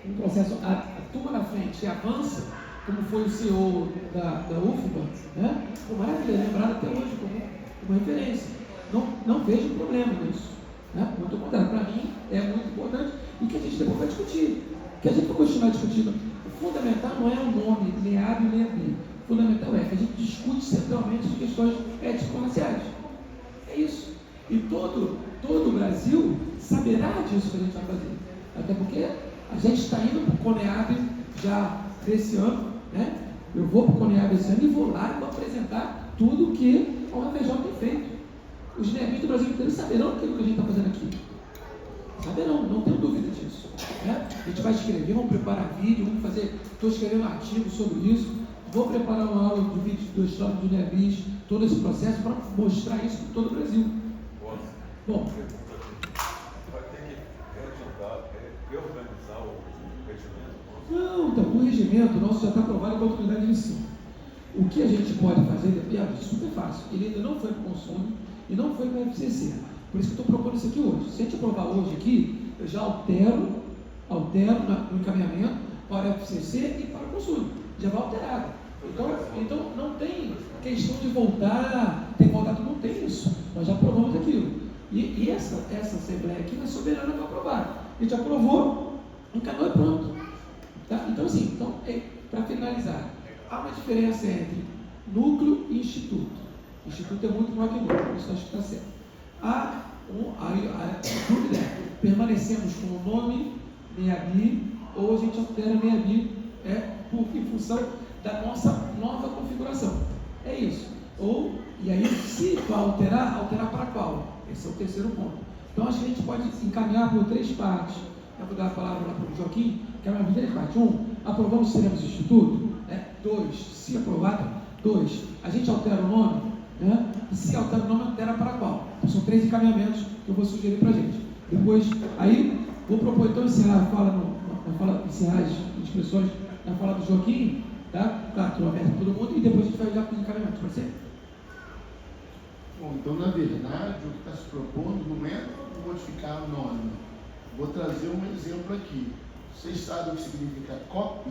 no processo, a turma na frente avança, como foi o CEO da UFBA, né? O maravilha, lembrado até hoje como uma referência. Não vejo problema nisso. Né? Muito ao contrário, para mim é muito importante e que a gente depois vai discutir. Que a gente vai continuar discutindo. O fundamental não é o nome, NEAB e NEAB. O fundamental é que a gente discute centralmente as questões ético-raciais. É isso. E todo o Brasil saberá disso que a gente vai fazer. Até porque a gente está indo para o CONEAB já desse ano, né? Eu vou para o CONEAB esse ano e vou lá e vou apresentar tudo que a UFRJ tem feito. Os NEABIs do Brasil inteiro saberão aquilo que a gente está fazendo aqui. Saberão, não tenho dúvida disso. Né? A gente vai escrever, vamos preparar vídeo, vamos fazer. Estou escrevendo um artigo sobre isso. Vou preparar uma aula de vídeo do histórico dos NEABIs, todo esse processo, para mostrar isso para todo o Brasil. Bom. Vai ter que reorganizar o regimento? Não, então, o regimento nosso já está aprovado com a autoridade de ensino. O que a gente pode fazer é super fácil. Ele ainda não foi para o consumo e não foi para o FCC. Por isso que eu estou propondo isso aqui hoje. Se a gente aprovar hoje aqui, eu já altero no encaminhamento para o FCC e para o consumo. Já vai alterado. Então não tem questão de voltar, tem que voltar, não tem isso. Nós já aprovamos aquilo. E essa Assembleia aqui não é soberana para aprovar. A gente aprovou, encaminhou e pronto. Tá? Então, assim, para finalizar, há uma diferença entre núcleo e instituto. Instituto é muito maior que núcleo, isso acho que está certo. A dúvida é, permanecemos com o nome NEABI ou a gente altera NEABI em função da nossa nova configuração. É isso. E aí, se vai alterar para qual? Esse é o terceiro ponto. Então, acho que a gente pode encaminhar por 3 partes. Eu vou dar a palavra lá para o Joaquim, que é uma 3 partes. 1, aprovamos se seremos instituto. 2, se aprovado. 2, a gente altera o nome. Se altera o nome, altera para qual? Então, são 3 encaminhamentos que eu vou sugerir para a gente. Depois, aí, vou propor então encerrar encerrar as inscrições na fala do Joaquim, tá? Claro, estou aberto para todo mundo, e depois a gente vai já para os encaminhamentos, pode ser? Bom, então, na verdade, o que está se propondo não é modificar o nome. Vou trazer um exemplo aqui. Vocês sabem o que significa COP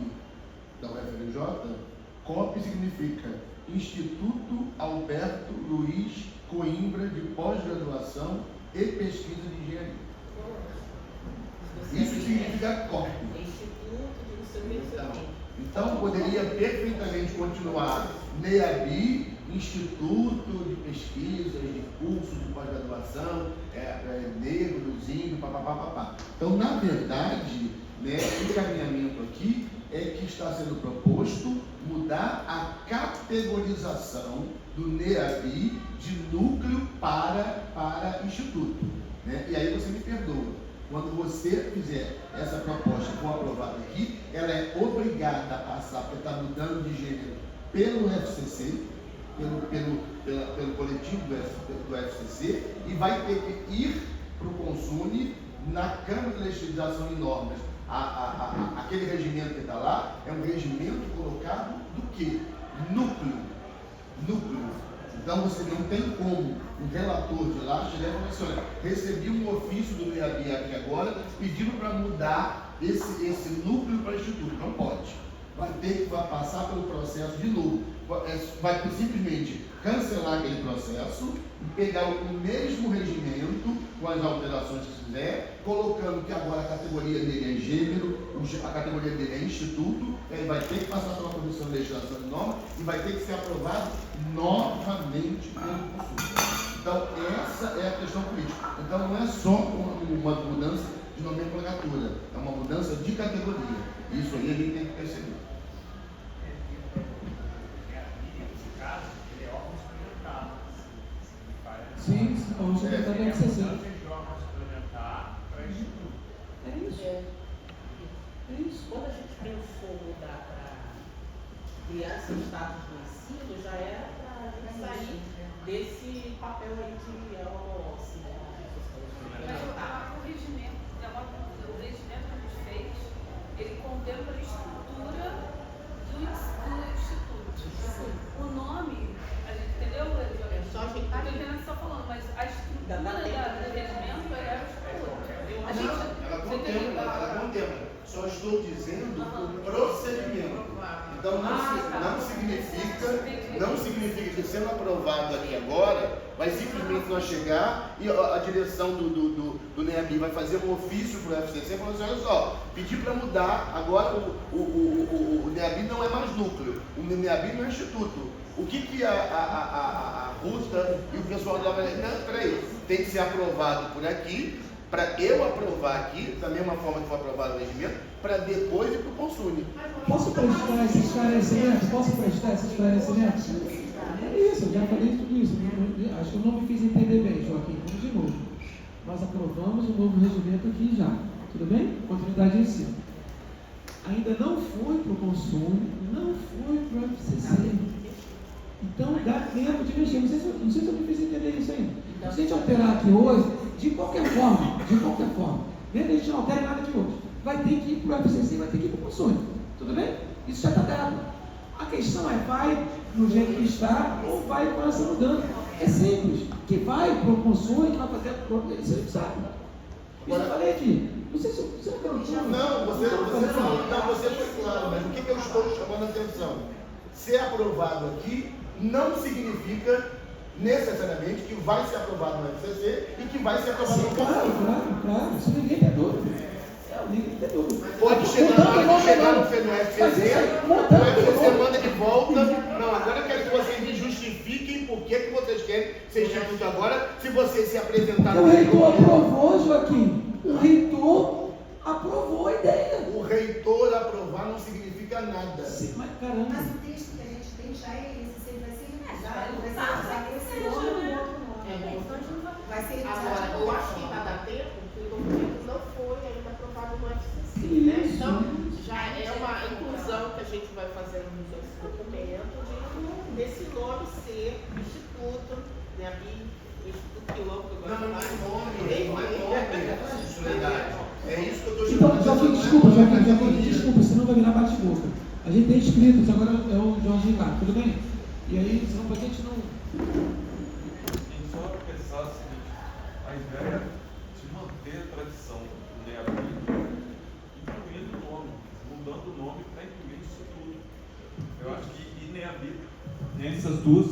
da UFRJ? COP significa Instituto Alberto Luiz Coimbra de Pós-Graduação e Pesquisa de Engenharia. Isso significa COP. Então poderia perfeitamente continuar NEABI, Instituto de Pesquisas, de Cursos de Pós-Graduação, Negros, Índios, papapá. Então, na verdade, o encaminhamento aqui é que está sendo proposto mudar a categorização do NEABI de núcleo para instituto. E aí você me perdoa. Quando você fizer essa proposta for aprovada aqui, ela é obrigada a passar, porque está mudando de gênero pelo FCC, pelo coletivo do FCC, e vai ter que ir para o Consune, na Câmara de Legislação e Normas. Aquele regimento que está lá é um regimento colocado do quê? Núcleo. Então você não tem como um relator de lá chegar e falar assim: olha, recebi um ofício do NEABI aqui agora pedindo para mudar esse núcleo para instituto. Não pode. Vai passar pelo processo de novo. Vai simplesmente cancelar aquele processo e pegar o mesmo regimento com as alterações que fizer, colocando que agora a categoria dele é gênero, a categoria dele é instituto, ele vai ter que passar pela Comissão de Legislação e Norma e vai ter que ser aprovado novamente pelo Conselho. Então, essa é a questão política. Então, não é só uma mudança de nomenclatura, é uma mudança de categoria. Isso aí a gente tem que perceber. Sim, o secretário da FCC. É isso. Quando a gente pensou mudar para criar esse status do ensino, já era para a gente sair desse papel aí de LOC, né? O regimento que a gente fez, ele contempla a estrutura do instituto. O nome, a gente entendeu? Só a gente está entendendo o que você está falando, mas a estrutura do regimento é a estrutura. Ela contempla. Só estou dizendo o procedimento. Então não significa que sendo aprovado aqui agora, vai simplesmente nós chegar e a direção do NEABI vai fazer um ofício para o FCC falando assim: olha só, pedir para mudar, agora o NEABI não é mais núcleo, o NEABI não é instituto. O que a disputa e o pessoal da não, peraí, tem que ser aprovado por aqui, para eu aprovar aqui, da mesma forma que foi aprovado o regimento, para depois ir para o consune. Posso prestar esse esclarecimento? É isso, eu já falei tudo isso. Acho que eu não me fiz entender bem, Joaquim. Vamos de novo. Nós aprovamos o novo regimento aqui já. Tudo bem? Continuidade em ensino. Ainda não foi para o consumo, não foi para o FCC. Então dá tempo de mexer. Não sei se eu me fiz entender isso ainda. Se a gente alterar aqui hoje, de qualquer forma, mesmo que a gente não altere nada aqui hoje, vai ter que ir para o FCC, vai ter que ir para o consumo. Tudo bem? Isso já está dado. A questão é, vai no jeito que está ou vai com essa mudança. É simples. Que vai para o consumo, que vai fazer a própria, isso ele sabe. Eu já falei aqui. Não sei se você não perguntou. Não, você foi claro, mas o que eu estou chamando a atenção? Ser aprovado aqui não significa necessariamente que vai ser aprovado no FCC e que vai ser aprovado no consumo. Claro. Isso ninguém tem dúvida. Pode chegar no FCC, o FCC manda de volta. Não, agora eu quero que vocês me justifiquem por que vocês querem ser instituto agora, se vocês se apresentaram. O reitor aprovou, Joaquim. O reitor aprovou a ideia. O reitor aprovar não significa nada. Sim, mas caramba. Mas o texto que a gente tem já é esse, sempre vai ser revisado. Vai ser esse nome ou outro nome. Vai ser revisado. Agora, eu acho que vai dar tempo, porque o documento não foi ainda aprovado no FCC, né? Então, já é uma inclusão que a gente vai fazer nesse documento desse nome ser Instituto, né? Instituto Quilombo, agora não é nome. É isso que eu estou chamando. Então, Joaquim, desculpa, senão vai virar bate-boca. A gente tem inscritos, agora é o Jorge Ricardo, tudo bem? E aí, senão a gente não. Só pensar o seguinte, a ideia de manter a tradição do NEABI, incluindo o nome, mudando o nome para incluir isso tudo. Eu acho que NEABI tem essas duas,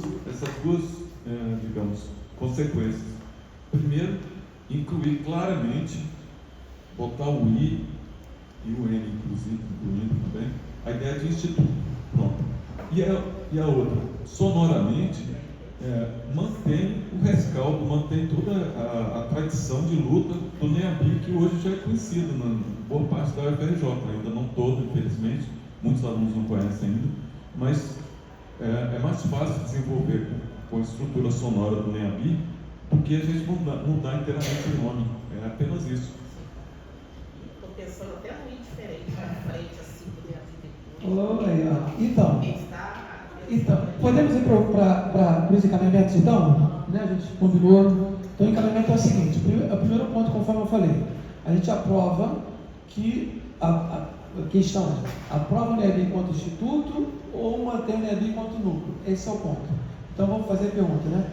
digamos, consequências. Primeiro, incluir claramente, botar o I e o N, inclusive, incluindo também, a ideia de instituto. Pronto. E a outra, sonoramente, mantém o rescaldo, mantém toda a tradição de luta do NEABI, que hoje já é conhecido na boa parte da UFRJ, ainda não todo, infelizmente, muitos alunos não conhecem ainda, mas é mais fácil desenvolver com a estrutura sonora do NEABI do que a gente mudar inteiramente o nome. É apenas isso. Estou pensando até muito diferente para frente, assim, do NEABI. Então, podemos ir para os encaminhamentos, então? Né? A gente combinou. Então, o encaminhamento é o seguinte: o primeiro ponto, conforme eu falei, a gente aprova que a questão é: aprova o NEABI enquanto instituto ou mantém o NEABI enquanto núcleo? Esse é o ponto. Então, vamos fazer a pergunta, né?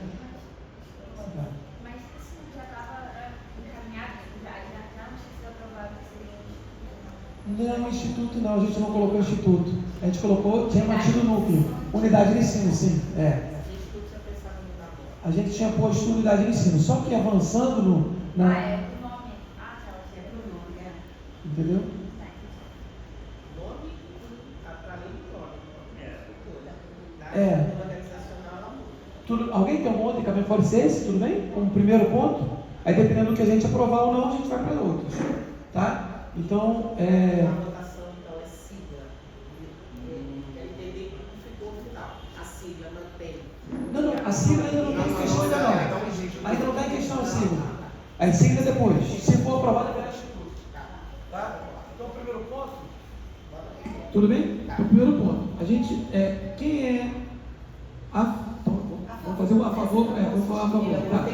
Mas isso já estava encaminhado, já não tinha sido aprovado que seria Não, instituto não, a gente não colocou instituto. A gente colocou, tinha mantido o núcleo. Unidade de ensino, sim. A gente tinha posto unidade de ensino, só que avançando no. o nome. É pro nome. Entendeu? Nome para além do nome. Alguém tem um outro encaminhamento? Pode ser esse, tudo bem? Como primeiro ponto. Aí dependendo do que a gente aprovar ou não, a gente vai para outros. Tá? Então, A votação, então, é sigla. Quer entender que ficou no final. A sigla mantém. Não, a sigla ainda não está em questão ainda não. Ainda não está em questão a sigla. A sigla depois. Se for aprovada, vai instituto. Tá? Então, o primeiro ponto. Tudo bem? O primeiro ponto. A gente, quem é vamos fazer a favor? Vamos falar a favor. Tá?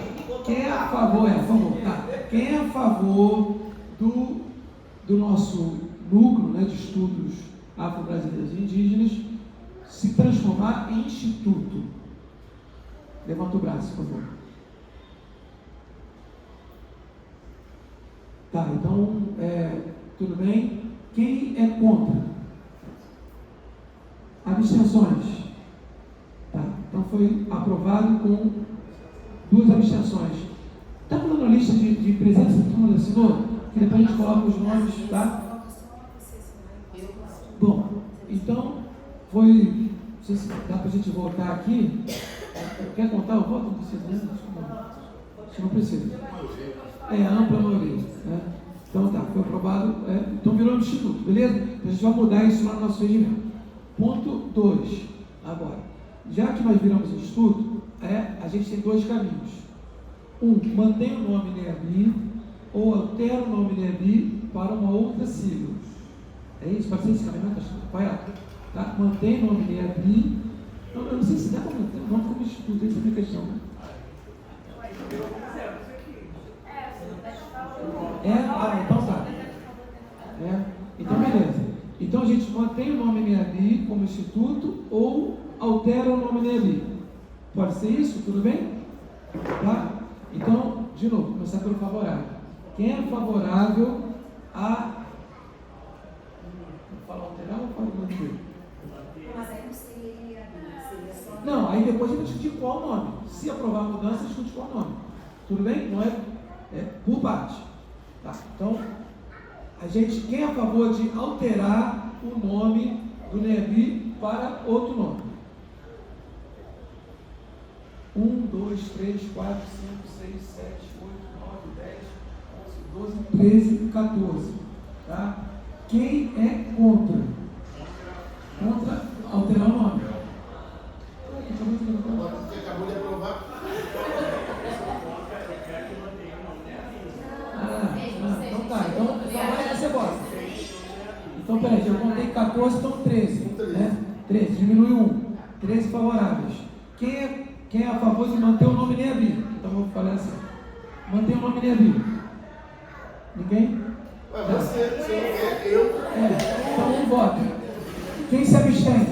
Quem é a favor? A favor. Tá? Quem é a favor do nosso núcleo, né, de estudos afro-brasileiros e indígenas se transformar em instituto? Levanta o braço, por favor. Tá, então, tudo bem? Quem é contra? Abstenções? Tá, então foi aprovado com 2 abstenções. Está falando a lista de presença que todo mundo assinou? Que depois a gente coloca os nomes, tá? Bom, então, foi. Não sei se dá para a gente voltar aqui. Quer contar o voto? Não precisa, né? Não precisa. É, a ampla maioria. Né? Então tá, foi aprovado. Então virou um instituto, beleza? Então a gente vai mudar isso lá no nosso regimento. Ponto 2. Agora, já que nós viramos instituto, a gente tem 2 caminhos. Mantém o nome NEABI ou altera o nome NEABI para uma outra sigla. É isso? Pode ser esse caminho? Vai, tá? Mantém o nome NEABI. Eu não sei se dá para manter o nome como instituto, essa é a minha questão. Né? Então tá. Então beleza. Então a gente mantém o nome NEABI como instituto ou altera o nome NEABI. Pode ser isso? Tudo bem? Tá? Então, de novo, começar pelo favorável. Quem é favorável a... Vou falar alterar ou falar manter? Mas aí não seria só... Não, aí depois a gente vai discutir qual nome. Se aprovar a mudança, discute qual nome. Tudo bem? Não é por parte. Tá? Então, quem é a favor de alterar o nome do NEABI para outro nome? 1, 2, 3, 4, 5, 6, 7, 8, 9, 10, 11, 12, 13, 14. Tá? Quem é contra? Contra alterar o nome. Você acabou de aprovar. Então tá. Então vai que você gosta. Então peraí, eu contei 14, então 13. Né? 13, diminui 1. 13 favoráveis. Quem é a favor de manter o nome NEABI? Então eu vou falar assim. Manter o nome NEABI. Ninguém? Eu. Então um voto. Quem se abstém?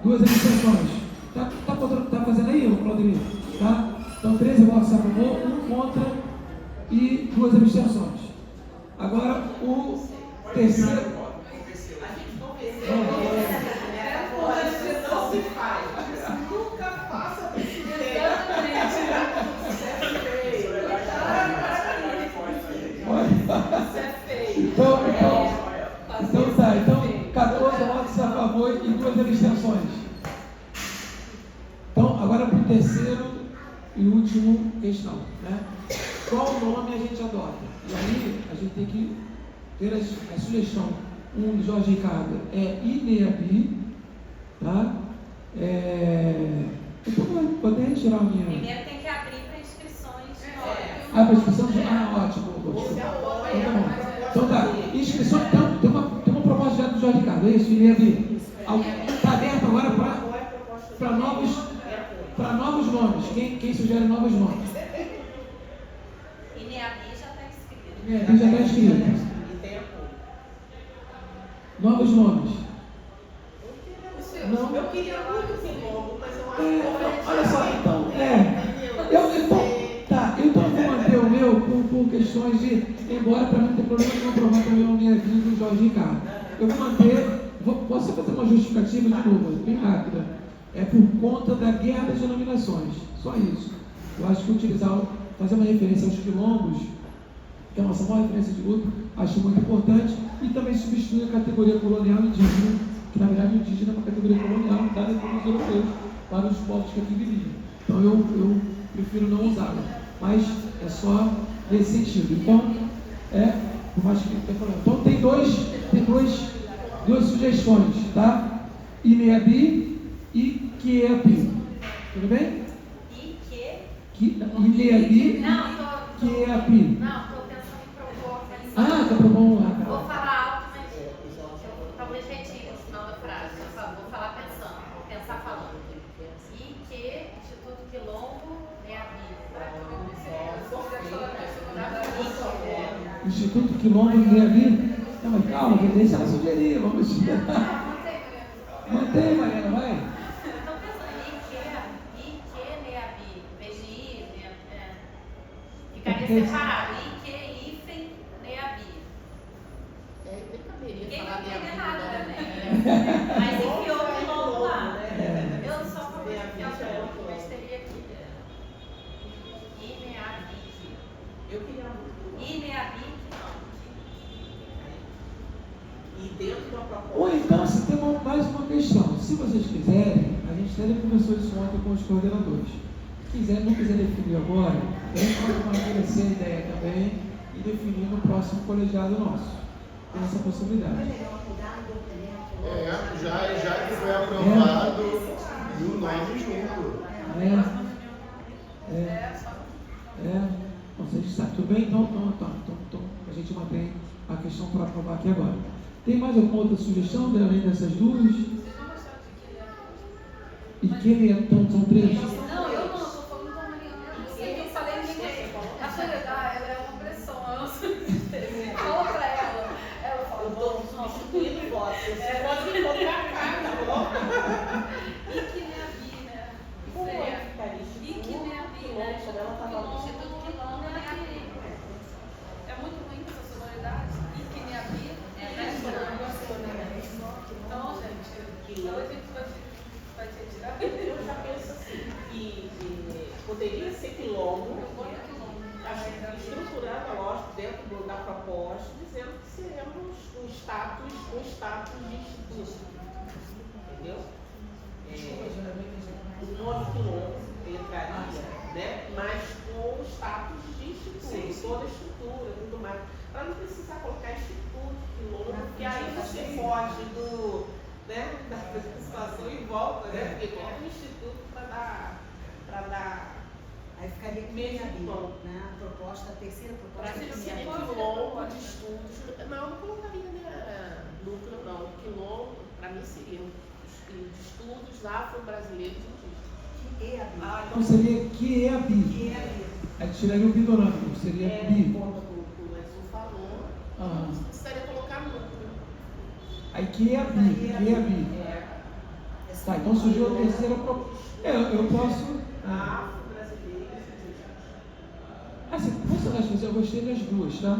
2 abstenções. Tá fazendo aí, Claudemir? Tá? Então 13 votos a favor, 1 contra e 2 abstenções. Agora o terceiro. Não se faz. Nunca faça Então tá, então 14 votos a favor e 2 abstenções. Então, agora para o terceiro e último questão, né? Qual nome a gente adota? E aí a gente tem que ter a sugestão. Do Jorge Ricardo é INEABI, tá? Então vou poder retirar a minha. Primeiro tem que abrir para inscrições. Para inscrições? Ótimo. Então tá, inscrições, então, tem uma proposta já do Jorge Ricardo, é isso? INEABI. Está aberto agora para novos nomes. Quem sugere novos nomes? INEABI já está inscrito. INEABI já está inscrito. Novos nomes. Não. Eu queria muito esse logo, mas eu acho que... Olha só, então, eu vou manter o meu por questões de, embora para não ter problema de não aprovar também o NEABI do Jorge Ricardo. Eu vou manter, posso fazer uma justificativa de novo, bem rápida. É por conta da guerra das denominações, só isso. Eu acho que fazer uma referência aos quilombos, que é a nossa maior referência de luta, acho muito importante, e também substitui a categoria colonial indígena, que na verdade o indígena é uma categoria colonial dada pelos europeus para os povos que aqui viviam. Então eu prefiro não usá-la, mas é só nesse sentido. Então, por mais que tenha falado. Então tem duas sugestões, tá? INEABI e QEAPI. Tudo bem? INEABI e QEAPI. Não, estou pensando em propor. Tá bom. Vou falar alto, mas talvez retire o final da frase. Vou falar pensando, vou pensar falando. Instituto Quilombo, NEABI. Instituto Quilombo, NEABI? Não, mas calma, deixa ela sugerir, vamos estudar. Mantém, Mariana, vai. Estou pensando em NEABI, VGI, ficaria separado. NEABI. Ninguém vai entender nada também. Mas enfiou o quilombo lá. Eu só vou enfiar o quilombo, mas teria aqui. INEABI. Eu queria muito. INEABI, não. E dentro da proposta. Ou então, se tem mais uma questão. Se vocês quiserem, a gente gente até conversou isso ontem com os coordenadores. Não quiser definir agora, a gente pode amadurecer a ideia também e definir no próximo colegiado nosso. Tem essa possibilidade. Já que foi aprovado e o nome junto. Bom, se a gente está tudo bem, então a gente mantém a questão para aprovar aqui agora. Tem mais alguma outra sugestão, além dessas duas? E que então são três? Não, eu não, estou falando da Maria. Eu falei de a Soledad, ela é uma pressão, eu não sei. Fala pra ela. Ela fala, vamos substituir o voto. Você pode me colocar a cara, tá bom? E que nem a Bi, né? Como é que ficaria? E que nem a Bi, né? Instituto Quilombo, né? É muito ruim essa sonoridade. E que nem a Bi. Então, gente, ela tem que vai te retirar. Eu já penso assim, que poderia ser quilombo, estruturando, lógico, dentro da proposta, dizendo que seremos um status de instituto. Entendeu? O nome quilombo entraria, né? Mas com o status de instituto, toda a estrutura, tudo mais. Para não precisar colocar instituto, quilombo, porque aí você foge da situação e volta, né? Porque coloca um instituto para dar. Aí ficaria mesmo, né? A proposta, a terceira proposta. Para ser quilombo de estudos. Não colocaria núcleo, não. Quilombo, para mim, seria de estudos afro-brasileiros indígenas. Então seria que é a Bi. Aí tiraria o bidorâmico, seria Bi. Como o Edson falou, precisaria colocar núcleo. Aí que é a Bi, Tá, então surgiu a terceira proposta. Eu posso. Posso fazer? Eu gostei das duas, tá?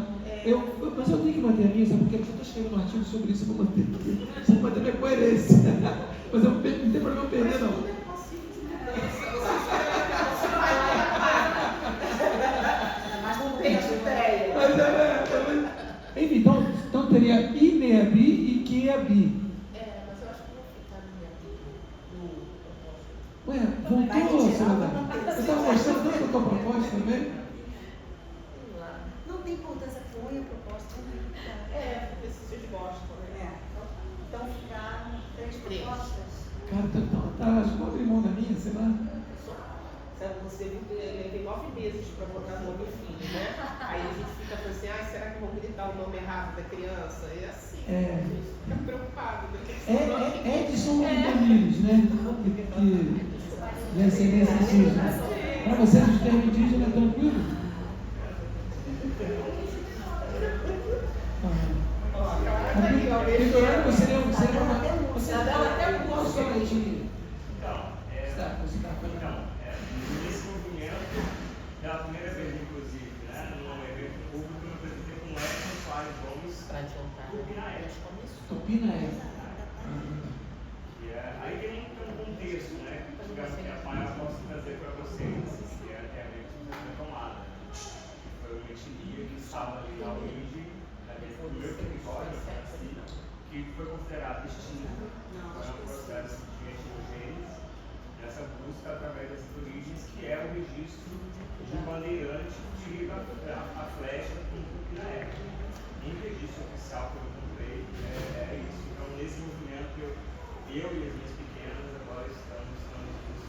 Mas eu tenho que manter a minha, sabe? Porque eu estou escrevendo um artigo sobre isso, eu vou manter. Só manter minha coerência. Mas eu não tem problema eu perder, não. Mas não tem ideia. Enfim, então teria Ineabi e Queabi. Mas eu acho que não fica no Ué, voltou, Soledad? Você estava gostando tanto da tua proposta também? Não tem importância, foi a proposta. Porque vocês gostam, né? Então ficaram 3 propostas. Cara, acho que vou abrir mão da minha, sei lá. Você tem 9 meses para botar o nome do filho, né? Aí a gente fica pensando assim, será que vão gritar o nome errado da criança? E assim, a gente fica preocupado. Edson Domingos, né? Que é ascendência indígena. Para vocês, os termos indígenas, é tranquilo? Nesse movimento, pela primeira vez, inclusive, num evento público, eu apresentei com o Edson Soares Gomes Tupinaé. Aí tem um contexto, que a Paia posso trazer para vocês, que é até a retomada. Foi uma etnia que estava ali na origem do meu território, que foi considerado extinto, foi um processo de etnogênese, nessa busca através das origens, que é o registro de bandeirante que liga a flecha com o Tupinaé. Em registro oficial que eu encontrei, é isso. Então, nesse movimento, eu e as minhas pequenas agora estamos nos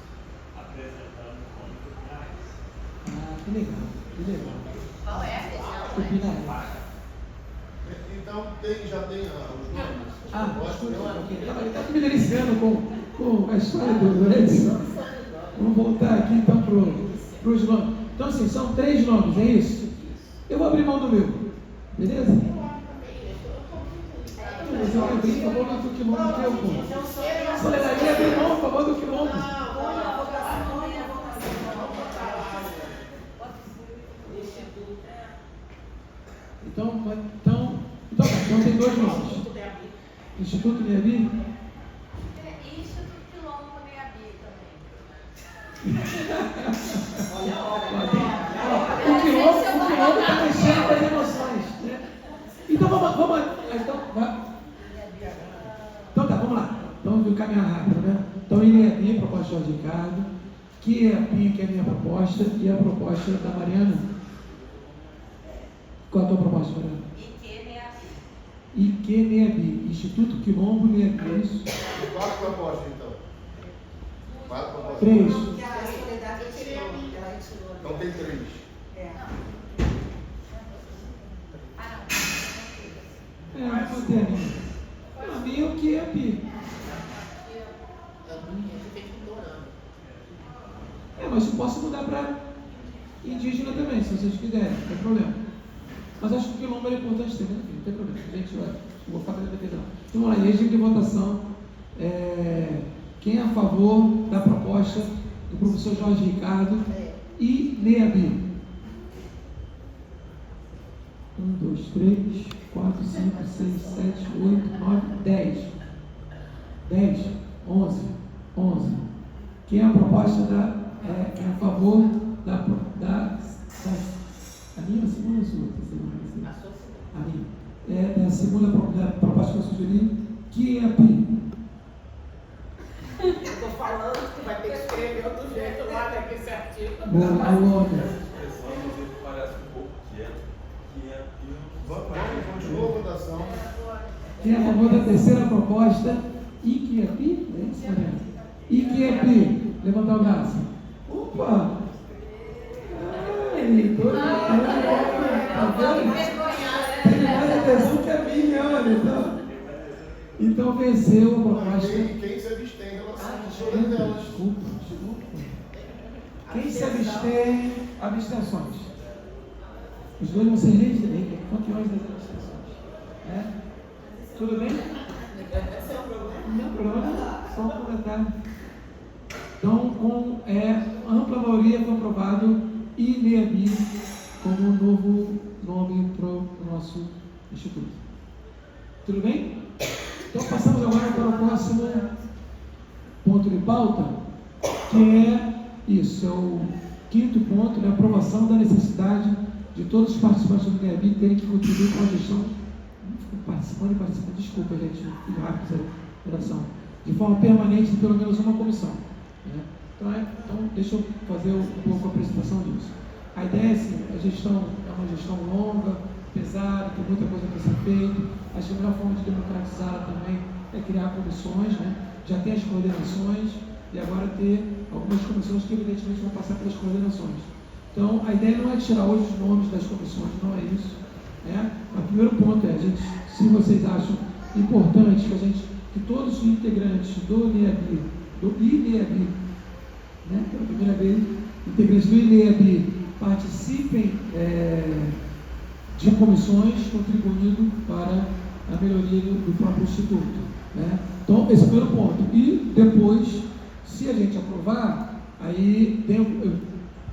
apresentando como Tupinaés. Que legal. Qual é a região? Tupinaé. Então, já tem os nomes? Ele está me deliciando com a história do Edson. Vamos voltar aqui então para os nomes. Então, assim, são 3 nomes, é isso? Eu vou abrir mão do meu, beleza? Você vai abrir a favor do quilombo que eu vou. Soledad, abrir mão a favor do quilombo. Então tem 2 nomes. Instituto Neabi? Instituto Quilombo Neabi também. O quilombo está mexendo com as emoções, né? Então vamos. Então tá, vamos lá. Então vamos caminhar rápido, né? Então Ineabi, proposta Jorge Ricardo, QEAPI, que é a minha proposta, e a proposta da Mariana. Qual a tua proposta, Mariana? IQNEABI, Instituto Quilombo Neabi, isso? Quatro propostas, então. Quatro propostas. 3. Então tem 3. Não tem a minha. A minha é o QEAPI. Mas eu posso mudar para indígena também, se vocês quiserem, não tem problema. Mas acho que o quilombo é importante ter, né? Não tem problema. Gente, não vou ficar fazendo defesa, não. Então, vamos lá, regime de votação. Quem é a favor da proposta do professor Jorge Ricardo e NEABI? 1, 2, 3, 4, 5, 6, 7, 8, 9, 10. 10, 11. Quem é a proposta quem é a favor da a minha, a segunda ou a sua? A minha. Da segunda proposta que eu sugeri, que é a PI. Eu estou falando que vai ter que escrever outro jeito lá, né, que esse artigo. Parece um pouco que é Continua a votação. Quem é a favor da terceira proposta, IQEAPI? É isso, Mariana? IQEAPI. Levantar o braço. Opa! Ai, tem mais atenção que a minha, olha. Então venceu a proposta. Quem se abstém em relação à escolha delas? Desculpa. Quem se abstém, abstenções. Os dois vão ser reis também, campeões das abstenções. Tudo bem? Esse é o problema? Não é problema, só um comentário. Então, com ampla maioria foi aprovado INEABI como novo nome para o nosso instituto. Tudo bem? Então, passamos agora para o próximo ponto de pauta, que é isso, é o quinto ponto, a aprovação da necessidade de todos os participantes do INEABI terem que contribuir com a gestão, participando, desculpa, gente, fiz rápido essa oração, de forma permanente em pelo menos uma comissão. Então, deixa eu fazer um pouco a apresentação disso. A ideia é assim, a gestão é uma gestão longa, pesada, tem muita coisa para ser feita. Acho que a melhor forma de democratizá-la também é criar comissões, né? Já tem as coordenações e agora ter algumas comissões que evidentemente vão passar pelas coordenações. Então, a ideia não é tirar hoje os nomes das comissões, não é isso. O primeiro ponto é, se vocês acham importante que todos os integrantes do INEABI, pela primeira vez, integrantes do INEABI participem de comissões contribuindo para a melhoria do próprio instituto. Então, esse é o primeiro ponto. E depois, se a gente aprovar, aí tem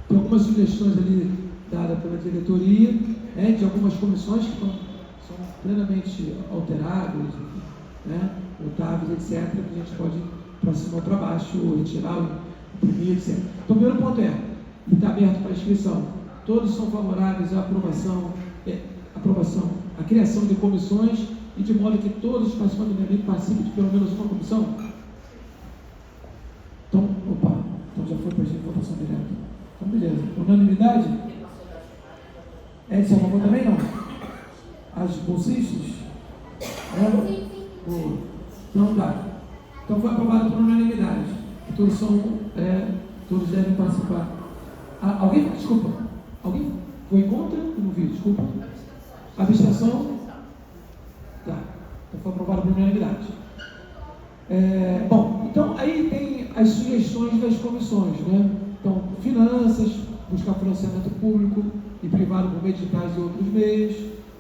algumas sugestões ali dadas pela diretoria, de algumas comissões que são plenamente alteradas, mutáveis, etc., que a gente pode para cima ou para baixo, retirar, imprimir, etc. Então, o primeiro ponto está aberto para inscrição. Todos são favoráveis à aprovação, à criação de comissões e de modo que todos os participantes do INEABI participem de pelo menos uma comissão? Então, já foi para a votação direta. Então, beleza. Unanimidade? Edson, a favor também não? As bolsistas? Boa. Então, tá. Então, foi aprovado por unanimidade. Todos devem participar. Desculpa. Alguém foi contra? Eu não vi, desculpa. Abstenção? Tá. Então, foi aprovado por unanimidade. Então, aí tem as sugestões das comissões, Então, finanças, buscar financiamento público e privado por meio de editais e outros meios,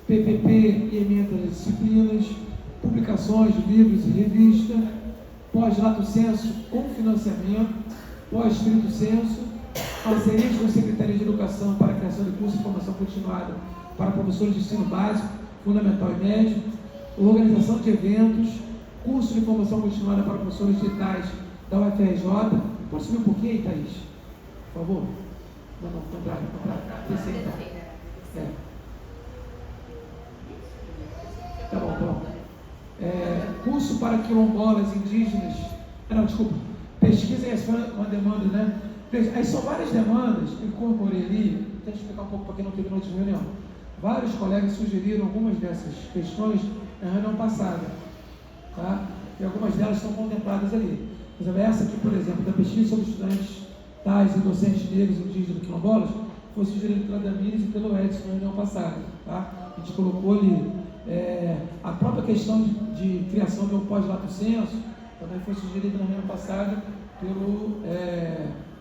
PPP e emenda das disciplinas, publicações de livros e revista, pós-lato sensu com financiamento, pós-estrito sensu, parcerias com a Secretaria de Educação para a criação de curso de formação continuada para professores de ensino básico, fundamental e médio, organização de eventos, curso de formação continuada para professores digitais da UFRJ. Pode subir um pouquinho aí, Thaís? Por favor. Não, contrário. Descer então. Tá bom. Curso para quilombolas indígenas. Desculpa. pesquisa é uma demanda, né? Aí são várias demandas que eu incorporei ali. Deixa eu explicar um pouco para quem não teve noite de reunião. Vários colegas sugeriram algumas dessas questões na reunião passada, tá? E algumas delas estão contempladas ali. Por exemplo, essa aqui, por exemplo, da pesquisa sobre estudantes tais e docentes negros e indígenas quilombolas, foi sugerida pela Damires e pelo Edson na reunião passada, tá? A gente colocou ali a própria questão de criação de um pós-lato senso, também foi sugerida na reunião passada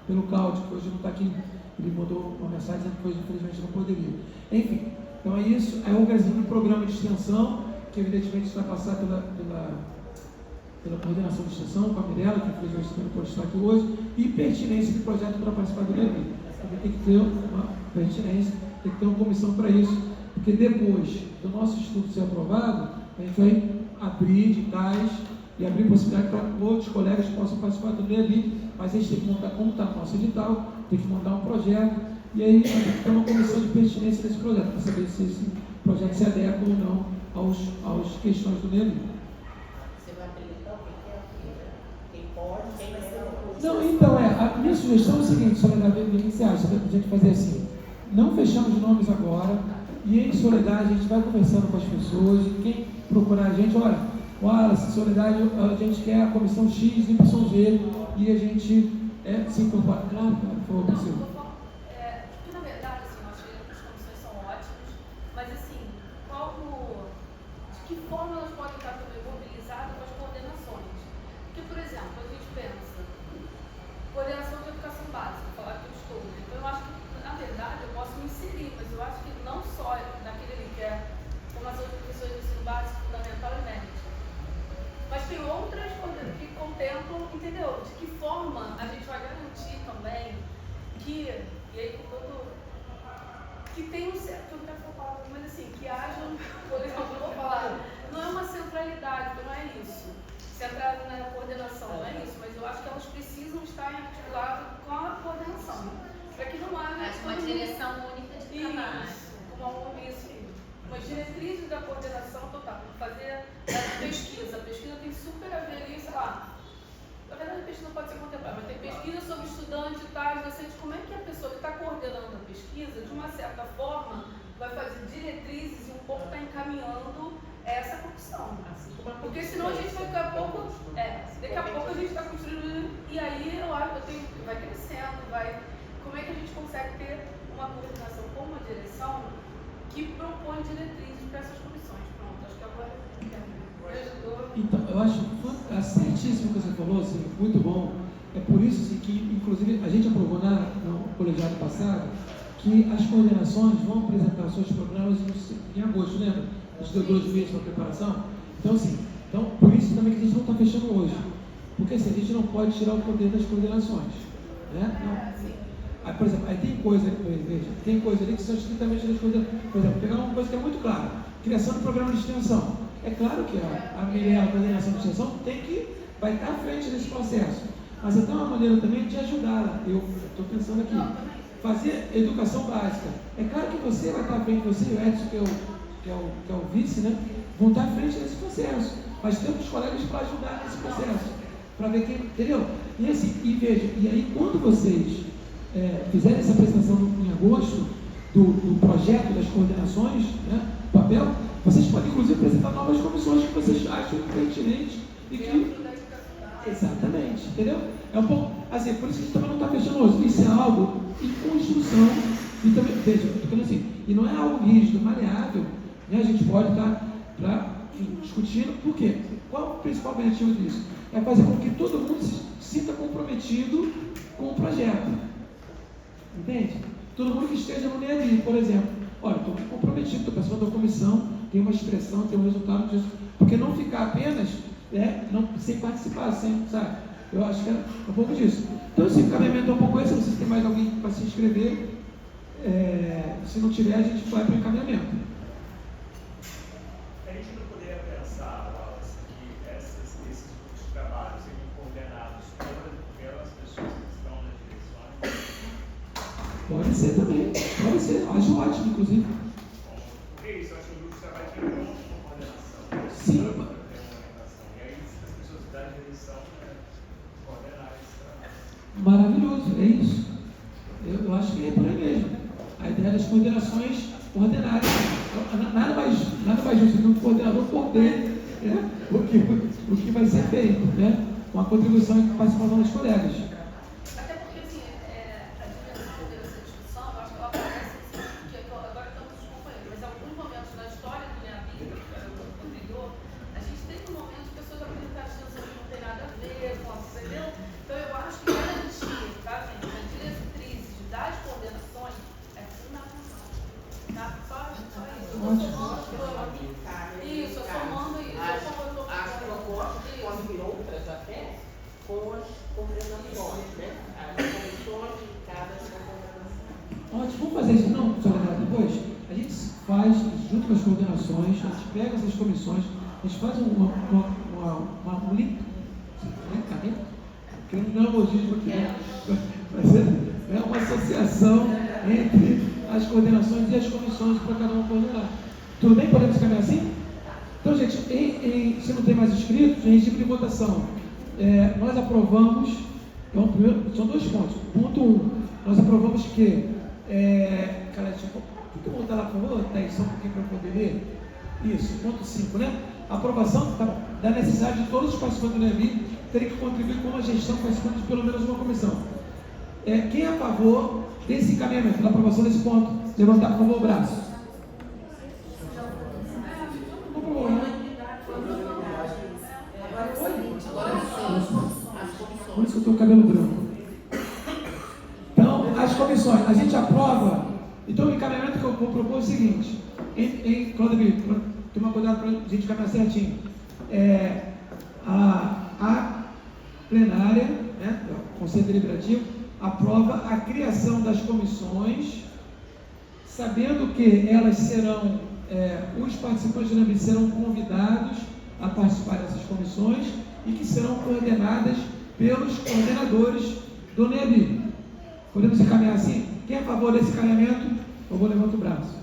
pelo Cláudio, que hoje não está aqui. Ele mandou uma mensagem dizendo que hoje, infelizmente, não poderia. Enfim, então é isso. É um programa de extensão, que evidentemente vai passar pela coordenação de extensão, com a Mirella, que infelizmente não pode estar aqui hoje, e pertinência de projeto para participar do Levi. Também tem que ter uma pertinência, tem que ter uma comissão para isso, porque depois do nosso estudo ser aprovado, a gente vai abrir editais e abrir possibilidade para outros colegas que possam participar do Levi, mas a gente tem que montar, como está no nosso edital, tem que montar um projeto, e aí tem que ter uma comissão de pertinência desse projeto, para saber se esse projeto se adequa ou não às questões do Levi. Não, então a minha sugestão é o seguinte, Soledade, o que você acha? A gente fazer assim, não fechamos nomes agora, e em Soledade a gente vai conversando com as pessoas, e quem procurar a gente, olha, Wallace, Soledade, a gente quer a comissão X, Y, Z, e a gente se incorpora. Claro, por favor, Priscila. Na verdade, assim, nós as comissões são ótimas, mas assim, de que forma elas podem estar também mobilizadas com as coordenações? Porque, por exemplo, a gente pensa, coordenação de educação básica, falar que eu estou, então eu acho que, na verdade, eu posso me inserir, mas eu acho que não só naquele que é formação de professores de ensino básico, fundamental e médio, mas tem outras coisas que contemplam, entendeu? De que forma a gente vai garantir também que, e aí com todo, que tem um certo, eu não quero falar, mas assim, que haja, por exemplo, eu vou falar, não é uma centralidade, não é isso, centrado na coordenação, não é isso, mas eu acho que elas precisam estar articuladas com a coordenação, para que não haja uma direção única de trabalho. Umas diretrizes da coordenação total, fazer a pesquisa tem super a ver ali, sei lá, na verdade a pesquisa não pode ser contemplada, mas tem pesquisa sobre estudantes, tais, docentes, como é que a pessoa que está coordenando a pesquisa, de uma certa forma, vai fazer diretrizes e um pouco está encaminhando essa comissão. Porque senão a gente vai daqui a pouco a gente está construindo, e aí eu acho que vai crescendo, como é que a gente consegue ter uma coordenação com uma direção que propõe diretrizes para essas comissões. Pronto, acho que agora Então, eu acho certíssimo o que você falou, assim, muito bom. É por isso assim, que, inclusive, a gente aprovou no colegiado passado que as coordenações vão apresentar seus programas em agosto, lembra? A gente deu 2 meses para preparação. Então, assim, por isso também que a gente não está fechando hoje. Porque assim, a gente não pode tirar o poder das coordenações. Né? Não. Aí, por exemplo, aí tem coisa ali que são estritamente das coisas. Por exemplo, pegar uma coisa que é muito clara: criação de programa de extensão. É claro que a coordenação de extensão vai estar à frente desse processo. Mas até uma maneira também de ajudá-la. Eu estou pensando aqui. Fazer educação básica. É claro que você vai estar à frente, você e o Edson, que é o vice, né? Vão estar à frente desse processo. Mas temos colegas para ajudar nesse processo. Para ver quem. Entendeu? E assim, veja, e aí quando vocês fizerem essa apresentação em agosto do projeto das coordenações, né, papel, vocês podem inclusive apresentar novas comissões que vocês acham pertinentes e que... Exatamente, entendeu? É um pouco, assim, por isso que a gente também não está fechando hoje. Isso é algo em construção e também, veja, eu estou falando assim, e não é algo rígido, maleável, né? A gente pode estar discutindo, por quê? Qual o principal objetivo disso? É fazer com que todo mundo se sinta comprometido com o projeto. Entende? Todo mundo que esteja no NEADI, por exemplo, olha, estou comprometido, estou participando da comissão, tem uma expressão, tem um resultado disso, porque não ficar apenas sem participar, sabe? Eu acho que é um pouco disso. Então, assim, o caminhamento é um pouco esse, não sei se tem mais alguém para se inscrever, se não tiver, a gente vai para o encaminhamento. A gente não poderia pensar, Wallace, que esses grupos de trabalho seriam coordenados pelas pessoas que estão nas direções? Pode ser também, pode ser, acho ótimo, inclusive. Porque isso, eu acho que o grupo de trabalho tem uma coordenação. Sim. E aí as pessoas da direção coordenar esse é isso. Eu acho que é por aí mesmo. A ideia das coordenações ordenadas. Nada mais justo do que o coordenador poder, né, o que vai ser feito, né, com a contribuição e participação dos colegas. Até porque, assim, a dimensão dessa discussão, eu acho que ela aparece, que agora estamos desculpando, mas em alguns momentos na história do NEABIC, que era o anterior, a gente teve um momento de pessoas apresentarem extensões que não tem nada a ver com a entendeu? Então eu acho que garantir, tá, gente, as diretrizes das coordenações é fundamental. Tá? Só isso. Eu estou somando isso. As propostas podem vir outras até com as coordenações, né? As comissões indicadas na coordenação. Ótimo, vamos fazer isso não, Soledade, depois? A gente faz, junto com as coordenações, a gente pega essas comissões, a gente faz um link, que não é um logístico aqui, é uma associação entre as coordenações e as comissões para cada uma coordenar. Tudo bem? Podemos caminhar assim? Então, gente, se não tem mais inscritos, em regime de votação, nós aprovamos, então, primeiro, são 2 pontos. Ponto 1, nós aprovamos que, tem que voltar lá, por favor, Thaís, só um pouquinho para eu poder ler. Isso, ponto 5, né? Aprovação da necessidade de todos os participantes do NEABIC terem que contribuir com a gestão participando de pelo menos uma comissão. Quem é a favor desse encaminhamento, da aprovação desse ponto? Levantar, por favor, o braço. Por isso que eu estou com o cabelo branco. Então, as comissões, a gente aprova. Então, o encaminhamento que eu vou propor é o seguinte: Claudio, toma cuidado para a gente caminhar certinho. A plenária, né, o Conselho Deliberativo, aprova a criação das comissões, sabendo que elas serão, os participantes do NEABIC serão convidados a participar dessas comissões e que serão coordenadas pelos coordenadores do NEABIC. Podemos encaminhar assim? Quem é a favor desse encaminhamento? Por favor, levanta o braço.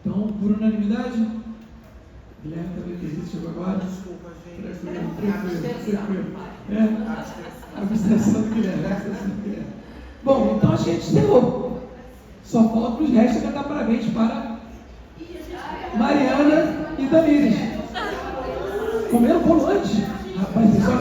Então, por unanimidade, Guilherme também chegou agora. Desculpa, gente. Tranquilo. Abstenção do Guilherme. Bom, então a gente encerrou. Só falta os restos cantar parabéns para Mariana e Tamires. Comeram bolo antes? Rapaz, vocês só